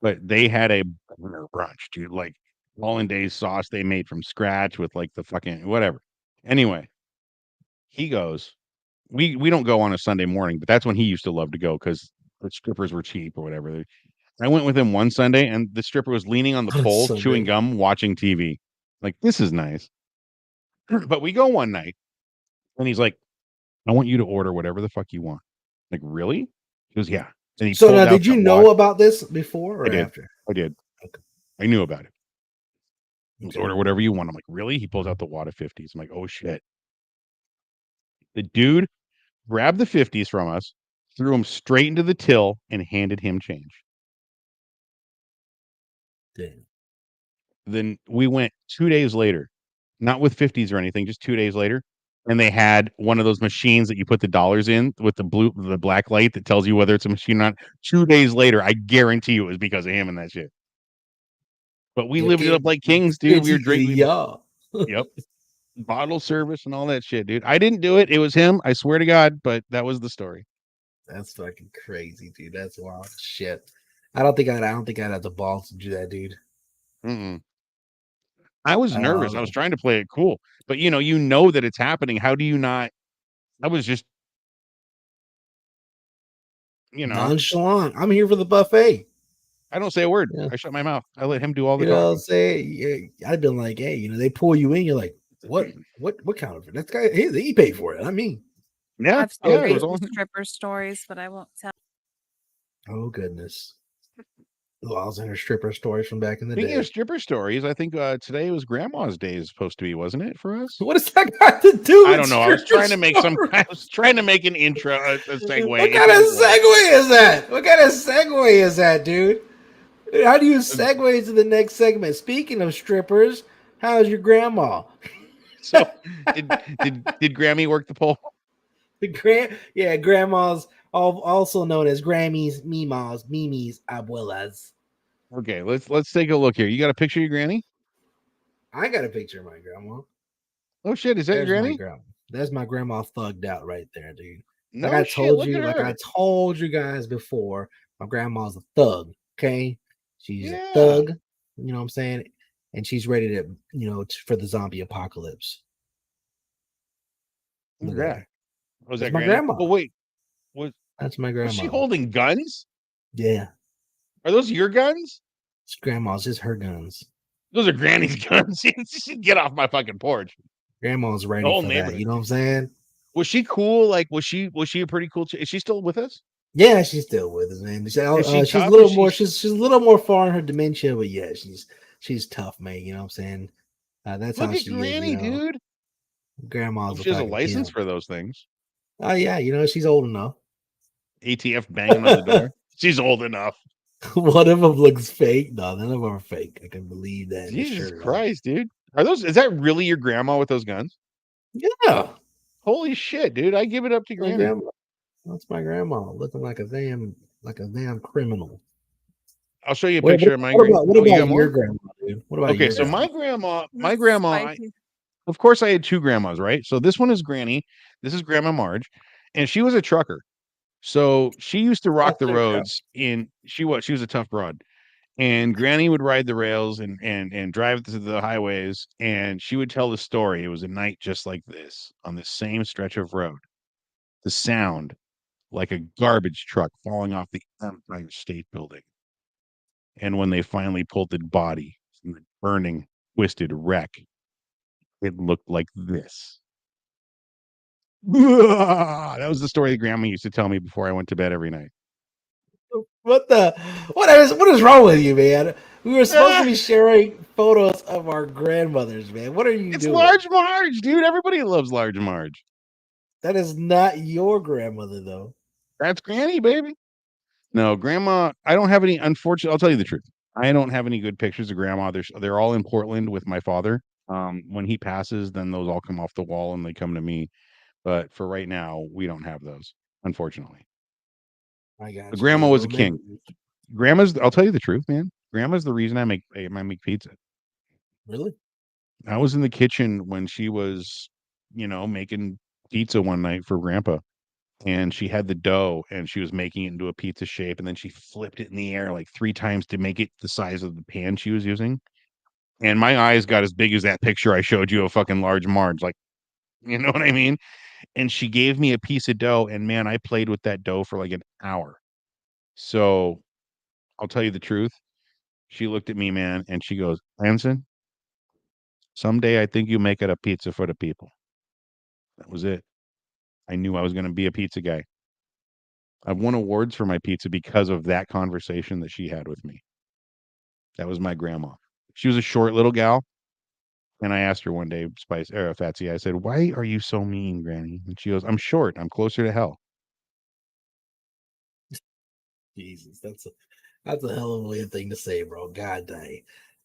But they had a brunch, dude, like hollandaise sauce they made from scratch with like the fucking whatever. Anyway, he goes, we don't go on a Sunday morning, but that's when he used to love to go because the strippers were cheap or whatever. I went with him one Sunday and the stripper was leaning on the pole, chewing gum, watching TV. Like, this is nice. But we go one night and he's like, I want you to order whatever the fuck you want. Like, really? He goes, yeah. And he so now, did you know about this before or after? I did. Okay. I knew about it. He goes, order whatever you want. I'm like, really? He pulls out the wad of 50s. I'm like, oh shit. The dude grabbed the 50s from us, threw them straight into the till, and handed him change. Damn. Then we went 2 days later, not with 50s or anything, just 2 days later. And they had one of those machines that you put the dollars in with the black light that tells you whether it's a machine or not. 2 days later, I guarantee you it was because of him and that shit. But we lived it up like kings, dude. We were drinking. Yep. Bottle service and all that shit, dude. I didn't do it. It was him. I swear to God, but that was the story. That's fucking crazy, dude. That's wild shit. I don't think I'd have the balls to do that, dude. I was nervous. I was trying to play it cool, but you know that it's happening. How do you not? I was just, nonchalant. I'm here for the buffet. I don't say a word. Yeah. I shut my mouth. I let him do all the talking. I'd been like, hey, they pull you in. You're like, what kind of that guy? He paid for it. I mean, yeah, I've some stripper stories, but I won't tell. Oh goodness. Well, I was in her stripper stories from back in the day. Speaking of stripper stories, I think today was Grandma's Day is supposed to be, wasn't it, for us? What does that got to do? I don't know. I was trying to make an intro, a segue. What kind of segue is that? What kind of segue is that, dude? How do you segue to the next segment? Speaking of strippers, how's your grandma? So, did Grammy work the pole? Grandmas, also known as Grammys, Mimas, Mimis, Abuelas. Okay, let's take a look here. You got a picture of your granny? I got a picture of my grandma. Oh shit, is that your granny? That's my grandma thugged out right there, dude. No like I told you guys before, my grandma's a thug. Okay, she's a thug. You know what I'm saying? And she's ready to, for the zombie apocalypse. Look at that. Was That's that my grandma? Oh wait, that's my grandma. Was she holding guns? Yeah. Are those your guns? It's grandma's, just her guns. Those are Granny's guns. Get off my fucking porch. Grandma's ready for that. You know what I'm saying? Was she cool? Like, was she a pretty cool? Is she still with us? Yeah, she's still with us, man. She's a little more. She's a little more far in her dementia, but yeah, she's tough, man. You know what I'm saying? That's Look how at she Granny, is, dude. Grandma's. She has a license for those things. Oh yeah, she's old enough. ATF banging on the door. She's old enough. One of them looks fake. No, none of them are fake. I can believe that. Jesus Christ, dude. Is that really your grandma with those guns? Yeah. Holy shit, dude. I give it up to Granny. That's my grandma looking like a damn criminal. I'll show you a picture of my grandma. What about your grandma, dude? What about your grandma? My grandma, of course I had two grandmas, right? So this one is Granny. This is Grandma Marge. And she was a trucker. So she used to rock the roads she was a tough broad. And Granny would ride the rails and drive to the highways, and she would tell the story. It was a night just like this on the same stretch of road. The sound like a garbage truck falling off the Empire State Building. And when they finally pulled the body from the burning, twisted wreck, it looked like this. That was the story that Grandma used to tell me before I went to bed every night. What is wrong with you, man? We were supposed to be sharing photos of our grandmothers, man. What are you doing? It's Large Marge, dude. Everybody loves Large Marge. That is not your grandmother, though. That's Granny, baby. No, grandma, I don't have any. Unfortunately, I'll tell you the truth. I don't have any good pictures of grandma. They're all in Portland with my father. When he passes, then those all come off the wall and they come to me. But for right now, we don't have those, unfortunately. I got But you, grandma dude. was Well, a king. I'll tell you the truth, man. Grandma's the reason I make pizza. really? I was in the kitchen when she was, making pizza one night for grandpa. And she had the dough and she was making it into a pizza shape. And then she flipped it in the air like 3 times to make it the size of the pan she was using. And my eyes got as big as that picture I showed you of fucking large Marge. Like, you know what I mean? And she gave me a piece of dough. And man, I played with that dough for like an hour. So I'll tell you the truth. She looked at me, man, and she goes, Hanson, someday I think you make it a pizza for the people. That was it. I knew I was going to be a pizza guy. I've won awards for my pizza because of that conversation that she had with me. That was my grandma. She was a short little gal. And I asked her one day, Fatsy, I said, why are you so mean, Granny? And she goes, I'm short. I'm closer to hell. Jesus, that's a hell of a thing to say, bro. God dang.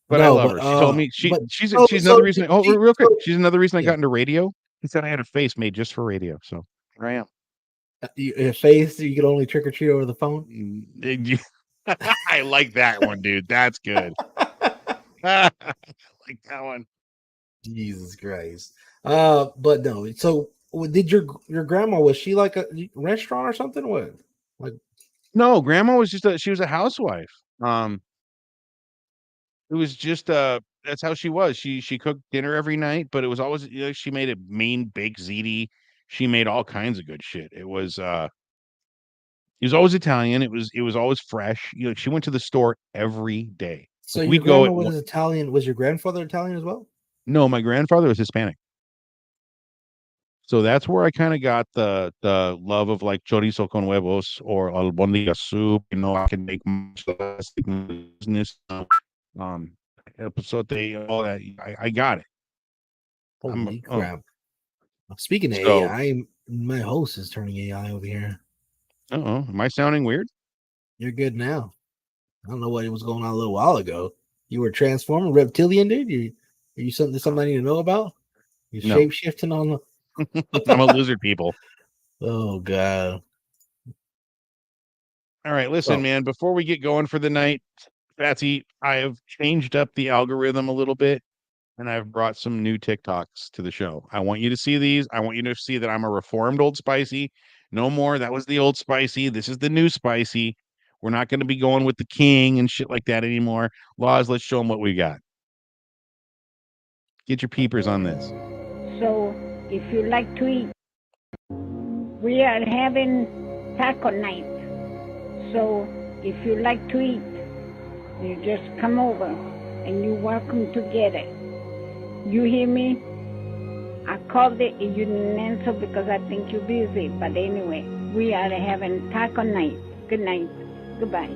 But I No, love but her. She told me she's another reason. Oh, real quick. She's another reason I got into radio. She said I had a face made just for radio. So here I am. Your face, you could only trick or treat over the phone. I like that one, dude. That's good. I like that one. Jesus Christ. But no. So, did your grandma, was she like a restaurant or something? What? Like, no, grandma was she was a housewife. It was just that's how she was. She cooked dinner every night, but it was always she made a mean baked ziti. She made all kinds of good shit. It was always Italian. It was always fresh. She went to the store every day. so Like your we'd go grandma at was Italian. Was your grandfather Italian as well? no, my grandfather was Hispanic. So that's where I kind of got the love of like chorizo con huevos or albondiga soup. I can make business. Episote, all that. I got it. Holy crap. Speaking of So, AI, my host is turning AI over here. Am I sounding weird? You're good now. I don't know what was going on a little while ago. You were transforming reptilian, dude. Are you something I need to know about? You're No. shape shifting on the I'm a lizard people. Oh god. All right, listen, man, before we get going for the night, Fatsy, I have changed up the algorithm a little bit and I've brought some new TikToks to the show. I want you to see these. I want you to see that I'm a reformed Old Spicy. No more. That was the Old Spicy. This is the new Spicy. We're not going to be going with the king and shit like that anymore. Laws, let's show them what we got. Get your peepers on this. So, if you like to eat, we are having taco night. So, if you like to eat, you just come over and you're welcome to get it. You hear me? I called it and you didn't answer because I think you're busy. But anyway, we are having taco night. Good night. Goodbye.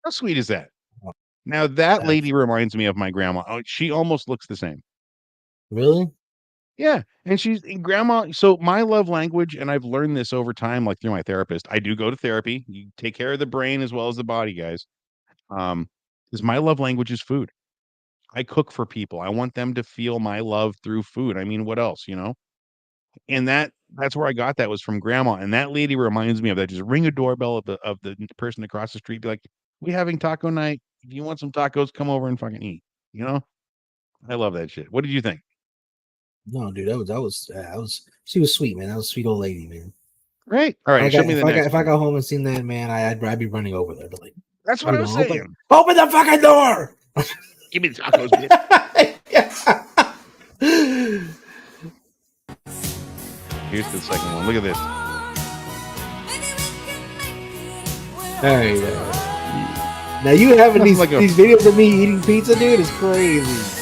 How sweet is that? Now, that lady reminds me of my grandma. Oh, she almost looks the same. Really? Yeah. And she's grandma. So my love language, and I've learned this over time, like through my therapist. I do go to therapy. You take care of the brain as well as the body, guys. Because my love language is food. I cook for people. I want them to feel my love through food. I mean, what else, And that's where I got that was from grandma. And that lady reminds me of that. Just ring a doorbell of the person across the street. Be like, we having taco night. If you want some tacos, come over and fucking eat. I love that shit. What did you think? No, dude, that was she was sweet, man. That was a sweet old lady, man. Right. All right. Show me the next. If I got home and seen that, man, I'd be running over there. But like, that's what I was saying. Open the fucking door. Give me the tacos, bitch. Here's the second one. Look at this. All right. Now you having these videos of me eating pizza, dude, is crazy.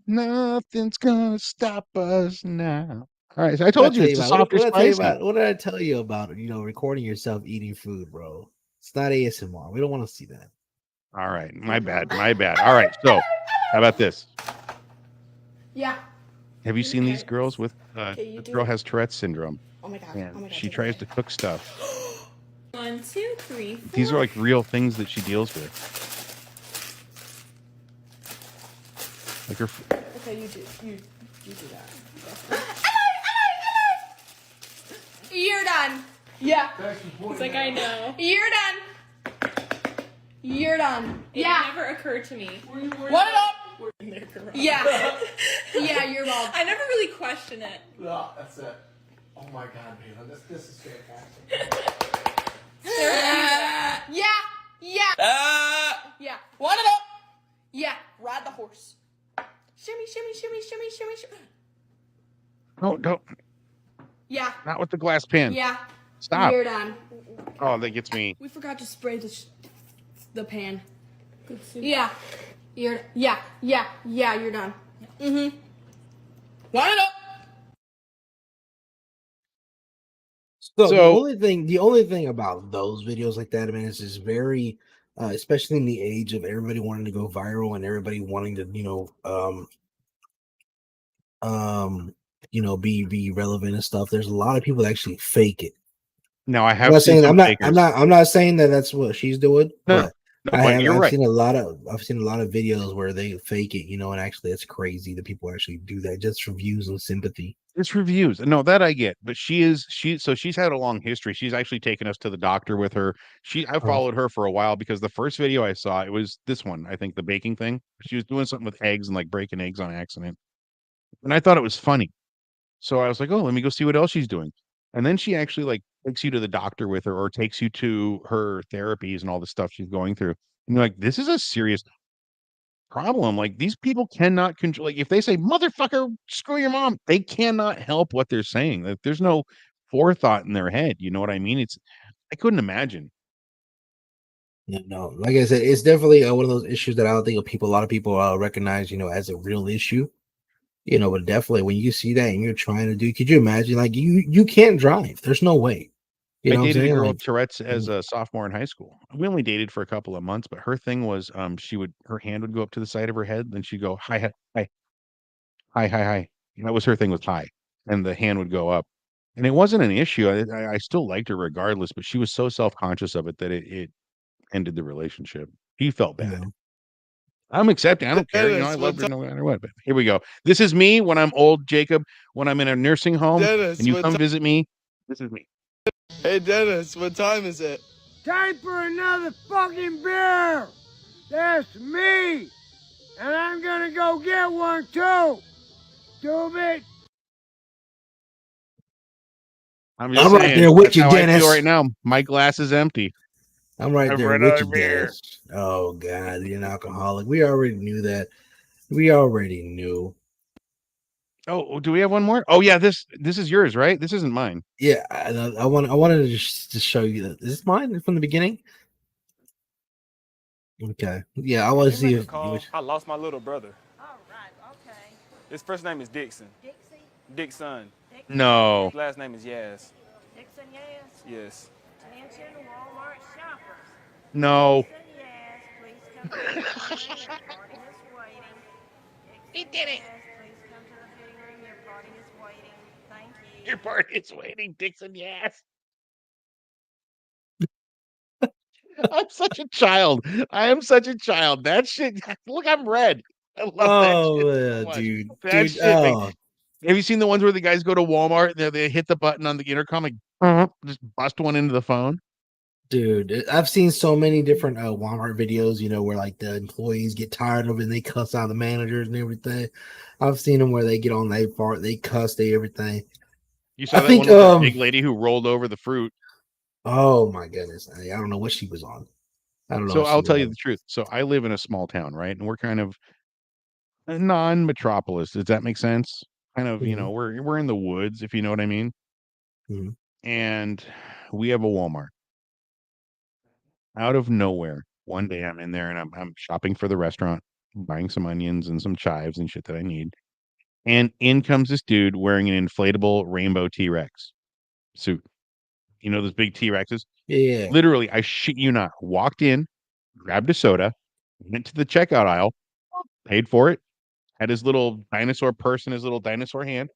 Nothing's gonna stop us now. All right, so I told you it's a softer spicy. What did I tell you about? Recording yourself eating food, bro. It's not ASMR. We don't want to see that. All right, my bad. All right, so how about this? Yeah. Have you seen these girls with Okay, you this do girl it. has Tourette's syndrome, Oh my god. and Oh my god. she take it tries away. to cook stuff. 1, 2, 3, 4. These are like real things that she deals with. Like her. Okay, you do that. You're done. Yeah. He's like, I know. You're done. You're done. It never occurred to me. What up? Yeah. Yeah, you're wrong. I never really question it. No, that's it. Oh my God, Bailey, this is fantastic. Yeah. Yeah. Yeah. What up? Yeah. Ride the horse. Shimmy, shimmy, shimmy, shimmy, shimmy, shimmy. No, don't. Yeah. Not with the glass pan. Yeah. Stop. You're done. Oh, that gets me. We forgot to spray the pan. Yeah. You're yeah, you're done. Mm-hmm. Line it up. So, So- the only thing about those videos like that, man, is just very, especially in the age of everybody wanting to go viral and everybody wanting to, be relevant and stuff. There's a lot of people that actually fake it. Now I I'm have not seen saying some I'm not fakers. I'm not saying that that's what she's doing, No, but but you're I've right. seen a lot of videos where they fake it, and actually it's crazy that people actually do that just for views and sympathy. It's reviews. No, that I get. But she's had a long history. She's actually taken us to the doctor with her. I followed her for a while because the first video I saw, it was this one, I think the baking thing. She was doing something with eggs and like breaking eggs on accident. And I thought it was funny. So I was like, oh, let me go see what else she's doing. And then she actually like takes you to the doctor with her or takes you to her therapies and all the stuff she's going through. And you're like, this is a serious problem. Like these people cannot control. Like if they say "motherfucker, screw your mom," they cannot help what they're saying. Like there's no forethought in their head. You know what I mean? I couldn't imagine. Yeah, no, like I said, it's definitely one of those issues that I don't think a lot of people recognize, as a real issue. But definitely when you see that and you're trying to do, could you imagine? Like you can't drive. There's no way. You I know what I'm dated a saying? girl Like, with Tourette's as a sophomore in high school. We only dated for a couple of months, but her thing was her hand would go up to the side of her head, then she'd go hi hi hi hi hi hi. That was her thing with hi, and the hand would go up. And it wasn't an issue. I still liked her regardless, but she was so self-conscious of it that it ended the relationship. He felt bad. I'm accepting. I don't care. I love her no matter what. But here we go. This is me when I'm old, Jacob. When I'm in a nursing home and you come visit me, this is me. Hey, Dennis, what time is it? Time for another fucking beer! That's me! And I'm gonna go get one too! Stupid! I'm just I'm saying, right there with that's you, how Dennis. I feel right now. My glass is empty. I'm right Have there with another you, beer. Dennis. Oh God, you're an alcoholic. We already knew that. We already knew. Oh, do we have one more? Oh yeah, this is yours, right? This isn't mine. Yeah, I wanted to just to show you that. Is this mine from the beginning? Okay. Yeah, I want to see if I lost my little brother. All right, okay. His first name is Dixon. Dixie? Dixon. No. His last name is Yaz. Dixon, yes. Yes. Attention, Walmart shoppers. No. Dixon, yes. Please come to the fitting room. Your party is waiting. He did it. Yes, please come to the fitting room. Your party is waiting. Thank you. Your party is waiting, Dixon. Yes. I'm such a child. I am such a child. That shit. Look, I'm red. I love that shit so much. dude. That shit. Have you seen the ones where the guys go to Walmart and they hit the button on the intercom, like just bust one into the phone? Dude, I've seen so many different Walmart videos, where like the employees get tired of it and they cuss out the managers and everything. I've seen them where they get on their part, they cuss, they everything. You saw I that think, one with the big lady who rolled over the fruit. Oh my goodness. I don't know what she was on. I don't know. So what she I'll was tell you on. the truth. So I live in a small town, right? And we're kind of a non-metropolis. Does that make sense? Kind of, Mhm. we're in the woods, if you know what I mean. Mhm. And we have a Walmart. Out of nowhere, one day I'm in there and I'm shopping for the restaurant, buying some onions and some chives and shit that I need. And in comes this dude wearing an inflatable rainbow T-Rex suit. You know those big T-Rexes? Yeah. Literally, I shit you not, walked in, grabbed a soda, went to the checkout aisle, paid for it, had his little dinosaur purse in his little dinosaur hand,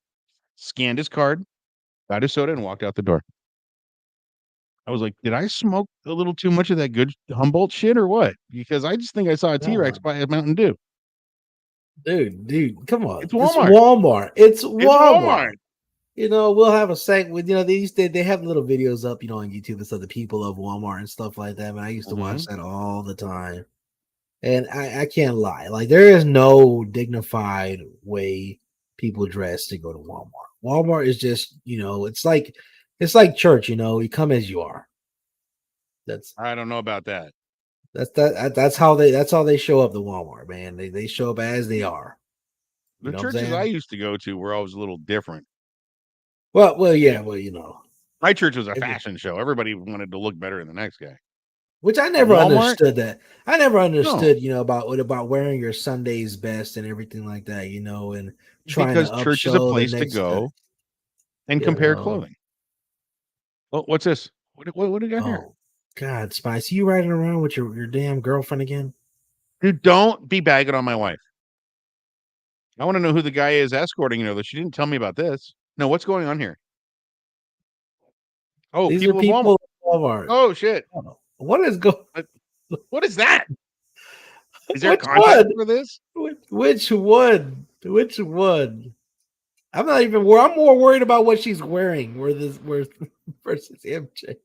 scanned his card, got his soda, and walked out the door. I was like, did I smoke a little too much of that good Humboldt shit or what? Because I just think I saw a T-Rex by a Mountain Dew. Dude, come on. It's Walmart. It's Walmart. It's Walmart. It's Walmart. You know, we'll have a segment. You know, they have little videos up, you know, on YouTube and stuff, the people of Walmart and stuff like that. And I used to watch that all the time. And I can't lie. Like, there is no dignified way people dress to go to Walmart. Walmart is just, you know, it's like church, you know, you come as you are. I don't know about that. That's how they show up to Walmart, man. They show up as they are. The churches I used to go to were always a little different. Well, yeah, well, you know. My church was a fashion show. Everybody wanted to look better than the next guy. Which I never understood that. I never understood, No. you know, about wearing your Sunday's best and everything like that, you know, and trying Because to church is a upshow the place to next go guy. and You compare know. clothing. Oh, what's this? What do you got here? Oh, God, Spice, you riding around with your damn girlfriend again? Dude, don't be bagging on my wife. I want to know who the guy is escorting her, though. She didn't tell me about this. No, what's going on here? Oh, These people are of Walmart. people of Walmart. Oh, shit. What is going? What is that? Is there Which content one? for this? Which one? Which one? I'm not even. I'm more worried about what she's wearing. Versus MJ.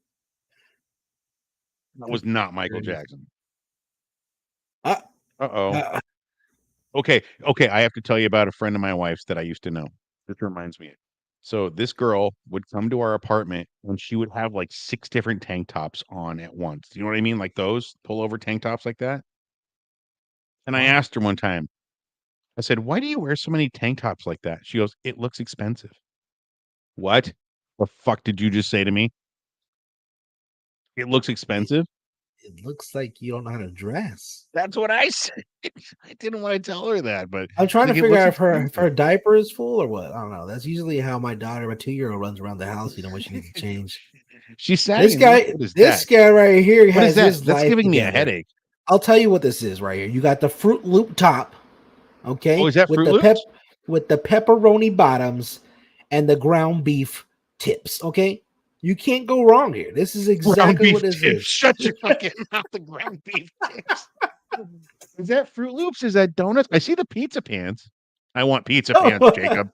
That was not Michael Jackson. Uh-oh. Okay. I have to tell you about a friend of my wife's that I used to know. This reminds me. So this girl would come to our apartment and she would have like 6 different tank tops on at once. You know what I mean? Like those pullover tank tops like that. And I asked her one time, I said, why do you wear so many tank tops like that? She goes, it looks expensive. What the fuck did you just say to me? It looks expensive? It looks like you don't know how to dress. That's what I said. I didn't want to tell her that, but I'm trying to like, figure out if her diaper is full or what. I don't know. That's usually how my 2-year-old, runs around the house. You know, when she needs to change. She's sad. This guy right here has his That's life giving me a together. headache. I'll tell you what this is right here. You got the Fruit Loop top, okay? Oh, is that with Fruit the Loops? with the pepperoni bottoms and the ground beef tips, okay? You can't go wrong here. This is exactly what this is. Shut your fucking mouth. The ground beef tips. Is that Fruit Loops? Is that donuts? I see the pizza pants. I want pizza pants, Jacob.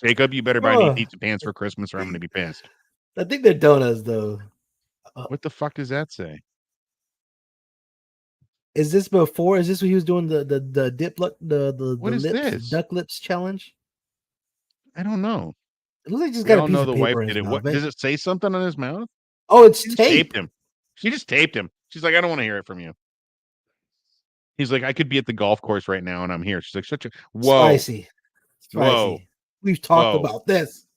Jacob, you better buy me pizza pants for Christmas or I'm going to be pissed. I think they're donuts, though. What the fuck does that say? Is this before? Is this when he was doing the dip look, the What is lips, this? duck lips challenge? I don't know. It looks like he's We got a all piece know of the paper wife in his did it. mouth. What does it say something on his mouth? Oh, it's She just tape. taped him. She just taped him. She's like, I don't want to hear it from you. He's like, I could be at the golf course right now and I'm here. She's like, shut your Spicy. Whoa. We've talked Whoa. about this.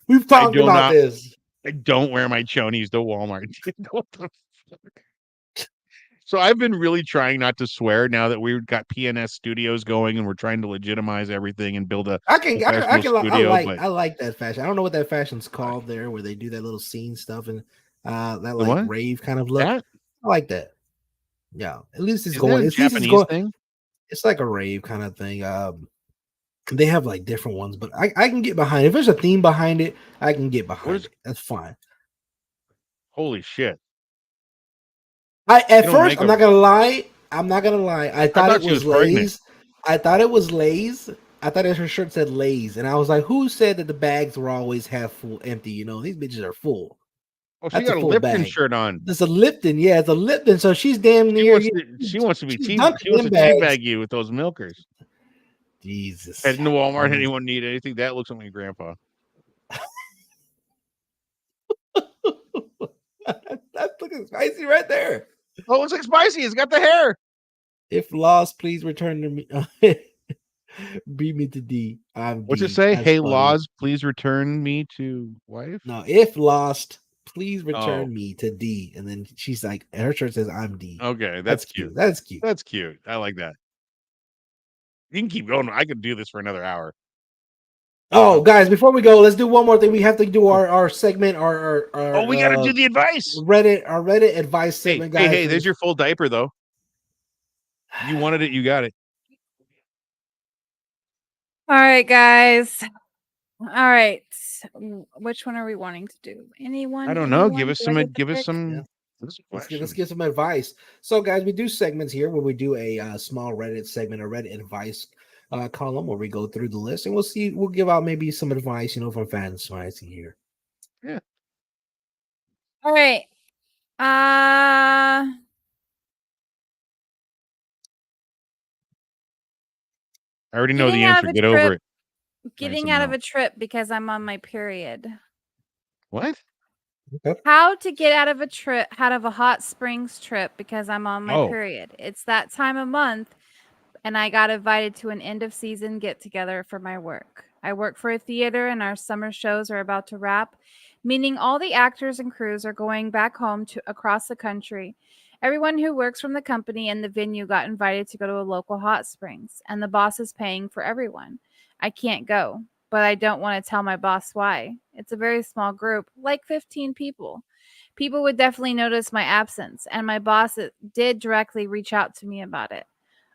We've talked about this. I don't wear my chonies to Walmart. What the fuck? So I've been really trying not to swear now that we've got PNS studios going and we're trying to legitimize everything and build a professional studio. I like that fashion. I don't know what that fashion's called there, where they do that little scene stuff and that like what? rave kind of look. That? I like that. Yeah, at least it's Isn't going. that a At least it's Japanese going. thing? It's like a rave kind of thing. They have like different ones, but I can get behind it. If there's a theme behind it, I can get behind it. That's fine. Holy shit. At first, I'm not gonna lie. I thought it was Lay's. I thought it was Lay's. I thought her shirt said Lay's, and I was like, "Who said that the bags were always half full, empty? You know, these bitches are full." Oh, she got a Lipton shirt on. It's a Lipton, yeah, it's a Lipton. So she's damn near. She wants to teabag you with those milkers. Jesus. Heading to Walmart. Anyone need anything? That looks like my grandpa. That's looking spicy right there. Oh, it looks like Spicy. It's got the hair. If lost, please return to me. Beat me to D. What's it say? Hey, laws, please return me to wife. No, if lost, please return me to D. And then she's like, her shirt says I'm D. Okay, that's cute. That's cute. That's cute. I like that. You can keep going. I could do this for another hour. Oh, guys, before we go, let's do one more thing. We have to do our segment. Our we got to do the advice. Our Reddit advice segment, guys. Hey, there's your full diaper, though. You wanted it, you got it. All right, guys. All right. Which one are we wanting to do? Anyone? I don't know. Anyone? Give us Do I some. get to Give us pick? some. Yeah. Let's Let's give some advice. So, guys, we do segments here where we do a small Reddit segment, a Reddit advice column where we go through the list and we'll give out maybe some advice, from fans advice here. Yeah. All right. I already know the answer. Get over it. Getting out of a trip because I'm on my period. What? Okay. How to get out of a hot springs trip because I'm on my Oh. period. It's that time of month, and I got invited to an end of season get together for my work. I work for a theater, and our summer shows are about to wrap, meaning all the actors and crews are going back home to across the country. Everyone who works from the company and the venue got invited to go to a local hot springs, and the boss is paying for everyone. I can't go, but I don't want to tell my boss why. It's a very small group, like 15 people. People would definitely notice my absence, and my boss did directly reach out to me about it.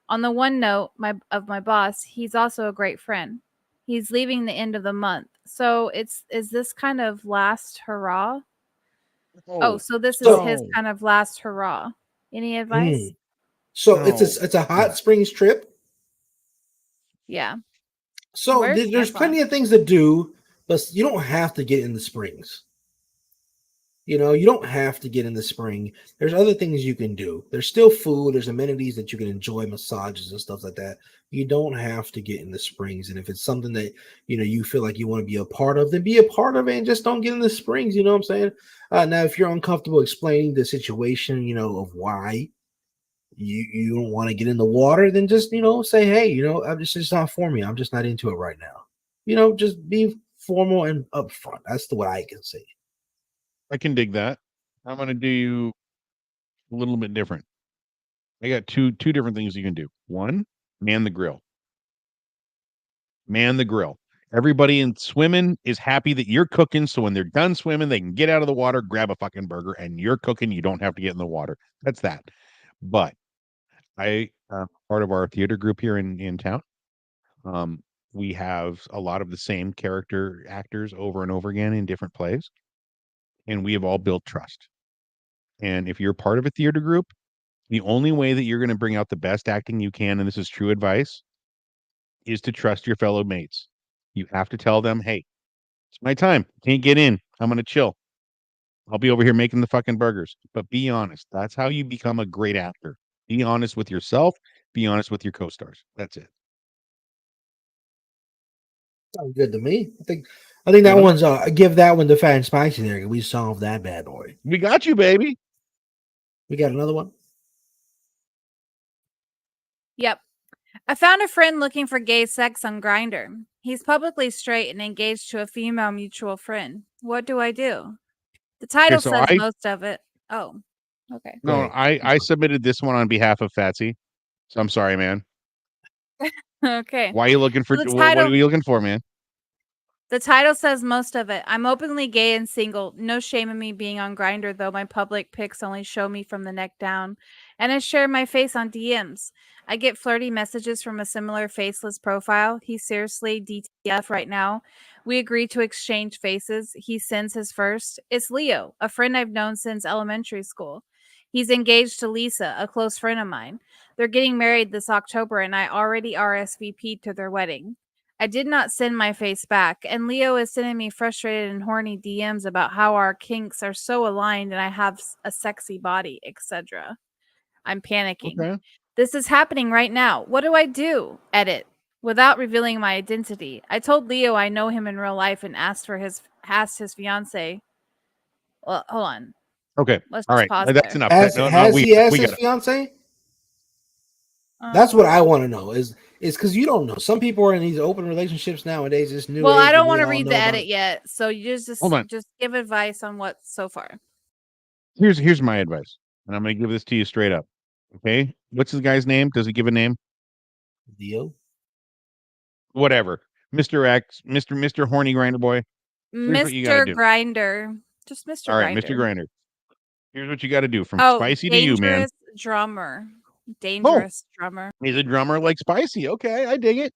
On the one note of my boss, he's also a great friend. He's leaving the end of the month. So is this kind of last hurrah? Oh, so this is his kind of last hurrah. Any advice? So it's a hot springs trip. Yeah. So Where's there's Grandpa? plenty of things to do, but you don't have to get in the springs. You don't have to get in the spring. There's other things you can do. There's still food. There's amenities that you can enjoy, massages and stuff like that. You don't have to get in the springs. And if it's something that, you feel like you want to be a part of, then be a part of it and just don't get in the springs. You know what I'm saying? Now, if you're uncomfortable explaining the situation, of why you don't want to get in the water, then just, say, hey, it's just not for me. I'm just not into it right now. Just be formal and upfront. That's what I can say. I can dig that. I'm going to do you a little bit different. I got two different things you can do. One, man the grill. Man the grill. Everybody in swimming is happy that you're cooking, so when they're done swimming, they can get out of the water, grab a fucking burger, and you're cooking. You don't have to get in the water. That's that. But I, part of our theater group here in town, we have a lot of the same character actors over and over again in different plays, and we have all built trust. And if you're part of a theater group, the only way that you're going to bring out the best acting you can, and this is true advice, is to trust your fellow mates. You have to tell them, hey, it's my time. Can't get in. I'm going to chill. I'll be over here making the fucking burgers. But be honest. That's how you become a great actor. Be honest with yourself. Be honest with your co-stars. That's it. Sounds good to me. I think that one's give that one to Fat and Spicy there. We solved that bad boy. We got you, baby. We got another one. Yep. I found a friend looking for gay sex on Grindr. He's publicly straight and engaged to a female mutual friend. What do I do? The title so says most of it. Oh, okay. No, I submitted this one on behalf of Fatsy. So I'm sorry, man. Okay. Why are you looking for what are you looking for, man? The title says most of it. I'm openly gay and single. No shame in me being on Grindr, though my public pics only show me from the neck down. And I share my face on DMs. I get flirty messages from a similar faceless profile. He's seriously DTF right now. We agree to exchange faces. He sends his first. It's Leo, a friend I've known since elementary school. He's engaged to Lisa, a close friend of mine. They're getting married this October, and I already RSVP'd to their wedding. I did not send my face back, and Leo is sending me frustrated and horny DMs about how our kinks are so aligned and I have a sexy body, etc. I'm panicking. Okay. This is happening right now. What do I do? Edit. Without revealing my identity. I told Leo I know him in real life and asked his fiance. Well, hold on. Okay. Let's all just right. pause That's there. enough. Has he asked his it. fiance? That's what I want to know. Is because you don't know. Some people are in these open relationships nowadays. It's new. Well, age, I don't and we want to all read know the about edit it. yet, so you Hold on. just give advice on what so far. Here's my advice, and I'm going to give this to you straight up. Okay, what's the guy's name? Does he give a name? Leo. Whatever, Mr. X, Mr. Horny Grinder Boy. Here's what you got to Mr. do. Grinder, just Mr. All right, Grinder. Mr. Grinder. Here's what you got to do from Oh, Spicy to you, man. Drummer. Dangerous drummer. He's a drummer like Spicy. Okay, I dig it.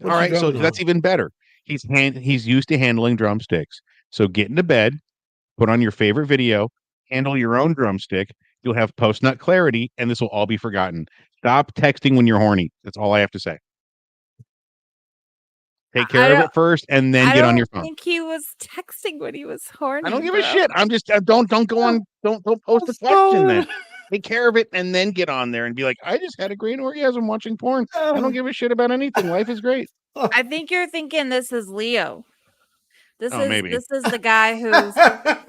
All right, so that's even better. He's used to handling drumsticks. So get into bed, put on your favorite video, handle your own drumstick. You'll have post-nut clarity, and this will all be forgotten. Stop texting when you're horny. That's all I have to say. Take care of it first, and then get on your phone. I don't think he was texting when he was horny. I don't give a shit. I'm just don't go on. Don't post a question then. Take care of it, and then get on there and be like, I just had a great orgasm watching porn. I don't give a shit about anything. Life is great. I think you're thinking this is Leo. This maybe. is the guy who's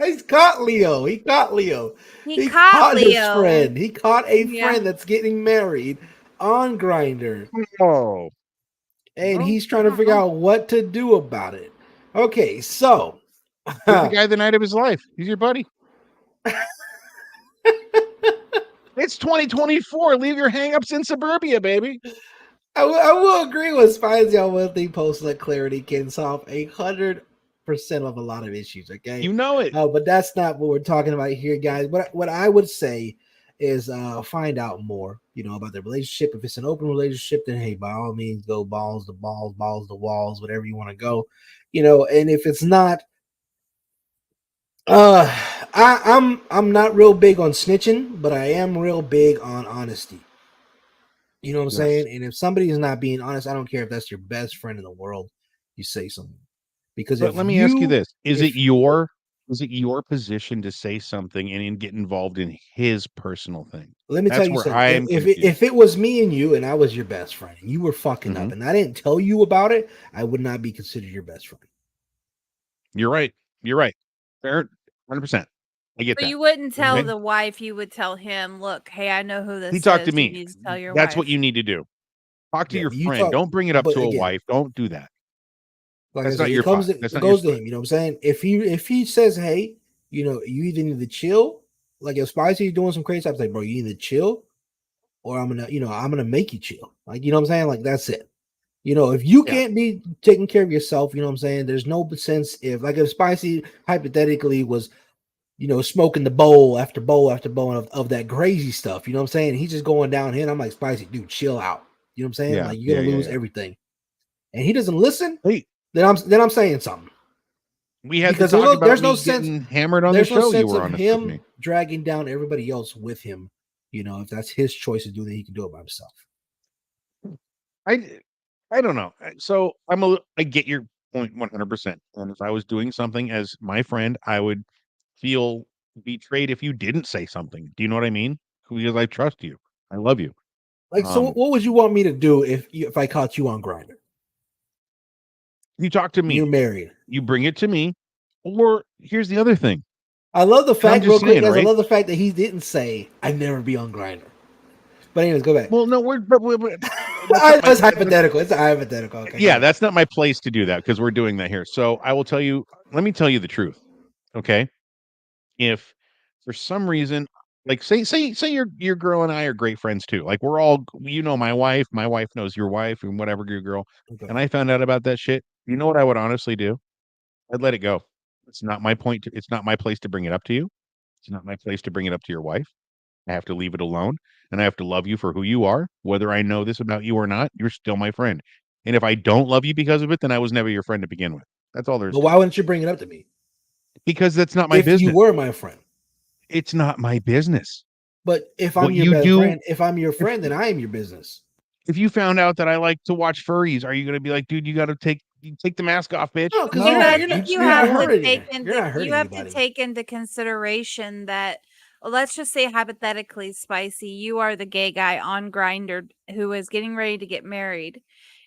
He's caught Leo. He caught Leo. He caught Leo. His friend. He caught a friend that's getting married on Grindr. Oh. And he's trying to figure out what to do about it. Okay, so he's the guy the night of his life. He's your buddy. It's 2024. Leave your hangups in suburbia, baby. I will agree with Spicy on one thing. Post-nut clarity can solve 100% of a lot of issues. Okay, you know it. But that's not what we're talking about here, guys. What I would say is find out more, about the relationship. If it's an open relationship, then hey, by all means, go balls to balls, balls to walls, whatever you want to go, and if it's not, I'm not real big on snitching, but I am real big on honesty. You know what I'm saying? And if somebody is not being honest, I don't care if that's your best friend in the world, you say something. Because let me ask you this: Is it your position to say something and get involved in his personal thing? Let me tell you something. If it was me and you, and I was your best friend, and you were fucking up, and I didn't tell you about it, I would not be considered your best friend. You're right. Fair, 100%. I get that. So you wouldn't tell the wife. You would tell him, "Look, hey, I know who this is." He talked to me. You need to tell your That's wife. what you need to do. Talk to your friend. Don't bring it up to a wife. Don't do that. Like that's I said, not your fault. That's not goes to him. You know what I'm saying? If he says, hey, you either need to chill, like if Spicy is doing some crazy stuff, like, bro, you need to chill, or I'm gonna make you chill. Like, you know what I'm saying? Like, that's it. If you can't be taking care of yourself, you know what I'm saying? There's no sense if Spicy hypothetically was, smoking the bowl after bowl after bowl of that crazy stuff, you know what I'm saying? He's just going down here. And I'm like, Spicy, dude, chill out. You know what I'm saying? Like, you're gonna lose everything. And he doesn't listen. Then I'm saying something. We had to talk about there's no sense hammered on the show. No sense you were of him dragging down everybody else with him. If that's his choice to do, then he can do it by himself. I don't know. So I get your point 100%. And if I was doing something as my friend, I would feel betrayed if you didn't say something. Do you know what I mean? Because I trust you. I love you. Like, so what would you want me to do if I caught you on Grindr? You talk to me. You're married. You bring it to me. Or here's the other thing. I love the fact, real quick, I love the fact that he didn't say, I'd never be on Grindr. But anyways, go back. Well, no, that's hypothetical. It's a hypothetical. Okay, yeah, that's not my place to do that because we're doing that here. So I will tell you, let me tell you the truth. Okay. If for some reason, like say your girl and I are great friends too. Like we're all, my wife knows your wife and whatever your girl. Okay. And I found out about that shit. You know what I would honestly do? I'd let it go. It's not my point. It's not my place to bring it up to you. It's not my place to bring it up to your wife. I have to leave it alone, and I have to love you for who you are. Whether I know this about you or not, you're still my friend. And if I don't love you because of it, then I was never your friend to begin with. That's all there's. But why wouldn't you bring it up to me? Because that's not my business. If you were my friend. It's not my business. But if I'm your best friend, if I'm your friend, then I am your business. If you found out that I like to watch furries, are you going to be like, dude, you got to take the mask off, bitch? No, because you have to take into consideration that, let's just say hypothetically, Spicy, you are the gay guy on Grindr who is getting ready to get married,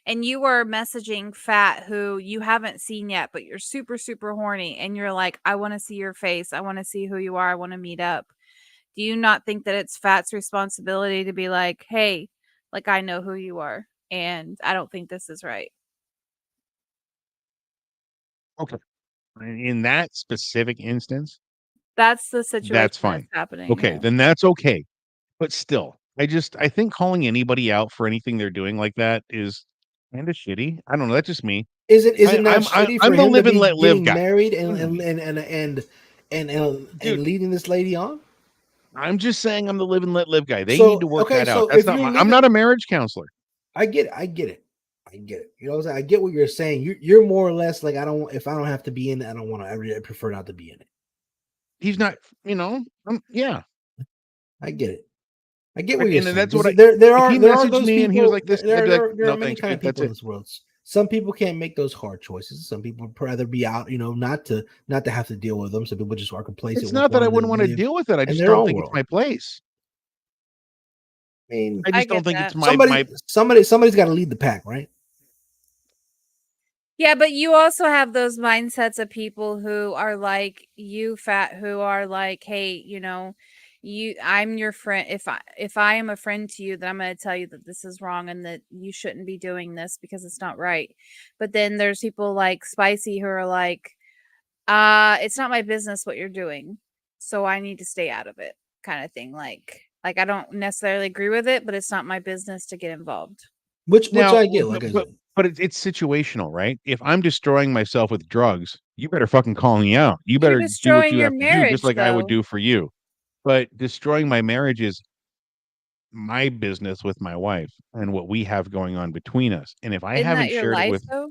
and you are messaging Phat, who you haven't seen yet, but you're super, super horny, and you're like, I want to see your face. I want to see who you are. I want to meet up. Do you not think that it's Phat's responsibility to be like, hey, like, I know who you are, and I don't think this is right? Okay. In that specific instance, that's the situation that's fine. That's happening. Okay, then that's okay. But still, I think calling anybody out for anything they're doing like that is kind of shitty. I don't know. That's just me. Is it not shitty for him to be getting guy. Married and leading this lady on? I'm just saying I'm the live and let live guy. They need to work that out. That's not I'm not a marriage counselor. I get it. I get it. You know what I'm saying? I get what you're saying. You're more or less like, if I don't have to be in it, I don't want to. I prefer not to be in it. He's not, yeah. I get it. I get what you're And saying. that's what There if he are messaged those me people. and he was like this, I'd be like, There are no, many thanks, kind of dude, that's people in it. this world. Some people can't make those hard choices. Some people would rather be out, not to have to deal with them. Some people just are complacent It's with not that I wanting to wouldn't want to live deal with it. I in just their don't own think it's world. my place. I mean, I I just don't get think that. it's my somebody's got to lead the pack, right? Yeah, but you also have those mindsets of people who are like you, Phat, who are like, hey, I'm your friend. If I am a friend to you, then I'm going to tell you that this is wrong and that you shouldn't be doing this because it's not right. But then there's people like Spicy who are like, it's not my business what you're doing, so I need to stay out of it, kind of thing. Like I don't necessarily agree with it, but it's not my business to get involved. Which Now, I get, like I said. but it's situational, right? If I'm destroying myself with drugs, you better fucking call me out. You You're better do what destroying you your have to do, just marriage, like I would though. do for you. But destroying my marriage is my business with my wife and what we have going on between us. And if I Isn't that haven't your shared it life, with, though?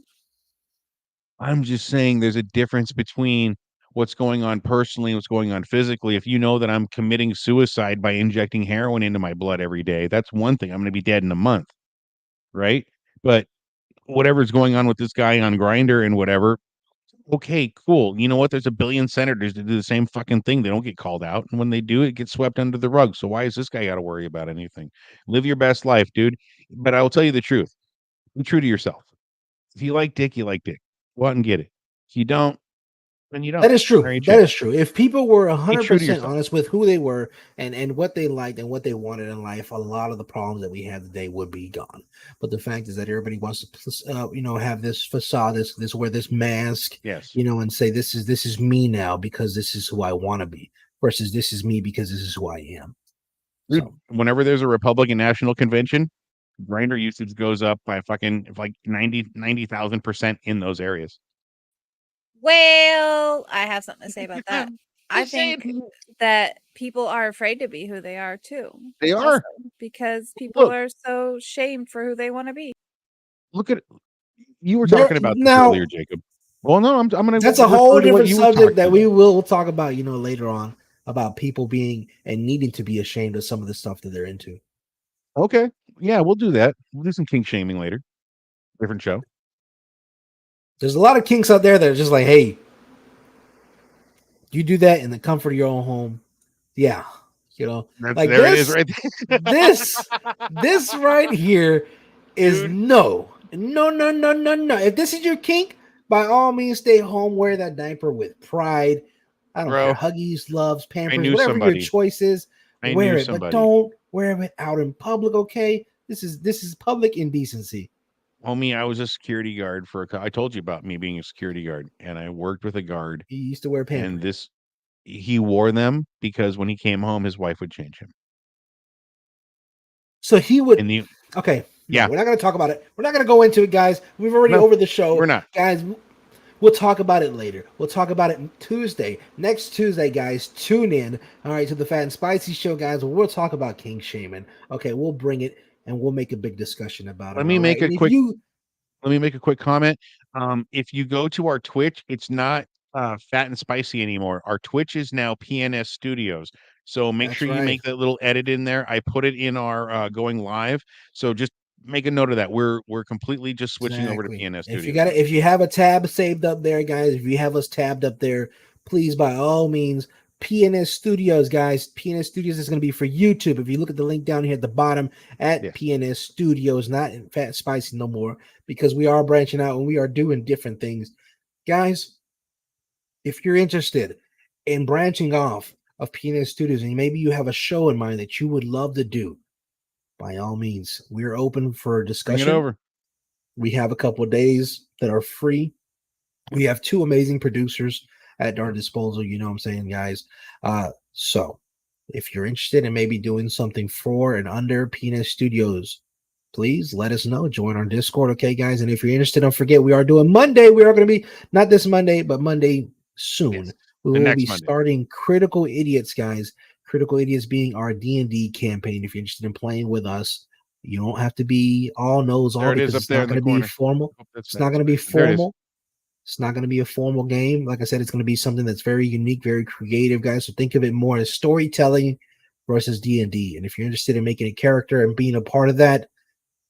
I'm just saying there's a difference between what's going on personally and what's going on physically. If you know that I'm committing suicide by injecting heroin into my blood every day, that's one thing. I'm going to be dead in a month, right? But whatever's going on with this guy on Grinder and whatever, okay, cool. You know what? There's a billion senators that do the same fucking thing. They don't get called out. And when they do, it gets swept under the rug. So why is this guy got to worry about anything? Live your best life, dude. But I will tell you the truth. Be true to yourself. If you like dick, you like dick. Go out and get it. If you don't, then you don't. That is true. There ain't That shit. is true. If people were Be true to 100% yourself. honest with who they were and what they liked and what they wanted in life, a lot of the problems that we have today would be gone. But the fact is that everybody wants to, have this facade, this wear this mask, Yes. and say this is me now because this is who I want to be versus this is me because this is who I am. Dude, whenever there's a Republican National Convention, grinder usage goes up by fucking like 90,000% in those areas. Well, I have something to say about that. I Just saying. think that people are afraid to be who they are too. They also, are. because people Look. are so shamed for who they want to be. Look at you were There- talking about this now- earlier, Jacob. Well, no, I'm going to. That's a whole different subject that we will talk about, later on, about people being and needing to be ashamed of some of the stuff that they're into. Okay, yeah, we'll do that. We'll do some kink shaming later. Different show. There's a lot of kinks out there that are just like, hey, you do that in the comfort of your own home. Yeah. Like there this, it is right there. this right here is no. If this is your kink, by all means, stay home, wear that diaper with pride. I don't Bro, care. Huggies, loves, Pampers, knew whatever somebody. your choice is, I wear knew it. somebody. But don't wear it out in public, okay? This is public indecency. Homie, I was a security guard I told you about me being a security guard, and I worked with a guard. He used to wear Pampers. And he wore them because when he came home, his wife would change him. So he would. Okay. Yeah. We're not going to talk about it. We're not going to go into it, guys. We've already over the show. We're not. Guys, we'll talk about it later. We'll talk about it Tuesday. Next Tuesday, guys, tune in. All right, to the Phat and Spicy Show, guys. We'll talk about kink shaming. Okay, we'll bring it and we'll make a big discussion about it. Let me make a quick comment. If you go to our Twitch, it's not Phat and Spicy anymore. Our Twitch is now PNS Studios. So make sure you make that little edit in there. I put it in our going live. So just make a note of that. We're completely just switching over to PNS Studios. If you have a tab saved up there, guys, if you have us tabbed up there, please by all means, PNS Studios, guys. PNS Studios is going to be for YouTube. If you look at the link down here at the bottom at PNS Studios, not in Phat Spicy no more, because we are branching out and we are doing different things. Guys, if you're interested in branching off of PNS Studios and maybe you have a show in mind that you would love to do, by all means, we're open for discussion. Bring it over. We have a couple of days that are free. We have two amazing producers at our disposal. You know what I'm saying, guys? So if you're interested in maybe doing something for and under PNS Studios, please let us know. Join our Discord, okay, guys? And if you're interested, don't forget, we are doing Monday. We are going to be, not this Monday, but Monday soon. Yes, we will be starting Critical Idiots, guys. Critical Idiots being our D&D campaign. If you're interested in playing with us, You don't have to be all knows all There it is because up it's there not in the going to be corner. formal. Oh, that's It's not going to be there it is. formal. It's not going to be a formal game. Like I said, it's going to be something that's very unique, very creative, guys. So think of it more as storytelling versus D&D. And if you're interested in making a character and being a part of that,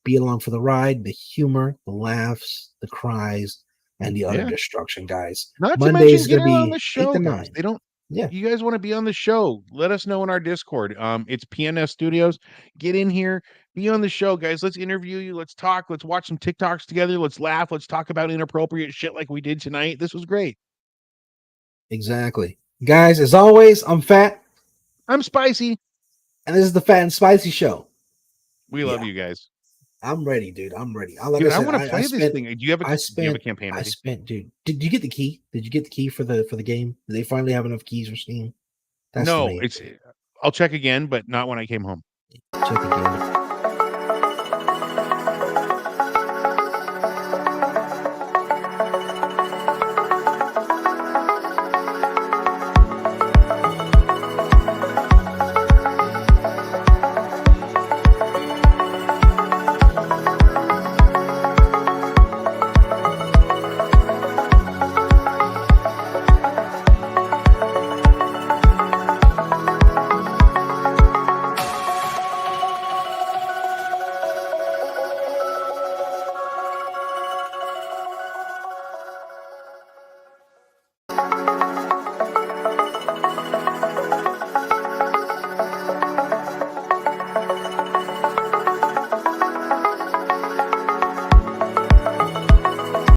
be along for the ride, the humor, the laughs, the cries, and the utter Yeah. destruction, guys. Not to Mondays mention is going to getting on be the 8 show, to guys. 9. They don't. Yeah. You guys want to be on the show? Let us know in our Discord. It's PNS Studios. Get in here, be on the show, guys. Let's interview you. Let's talk. Let's watch some TikToks together. Let's laugh. Let's talk about inappropriate shit like we did tonight. This was great. Exactly. Guys, as always, I'm Phat. I'm Spicy. And this is the Phat and Spicy Show. We love you guys. I'm ready, dude. I'm ready. Like Dude, I I said, want to play this thing. Do you have a campaign ready? Dude. Did you get the key? Did you get the key for the game? Did they finally have enough keys for Steam? That's no, I'll check again, but not when I came home. Check again.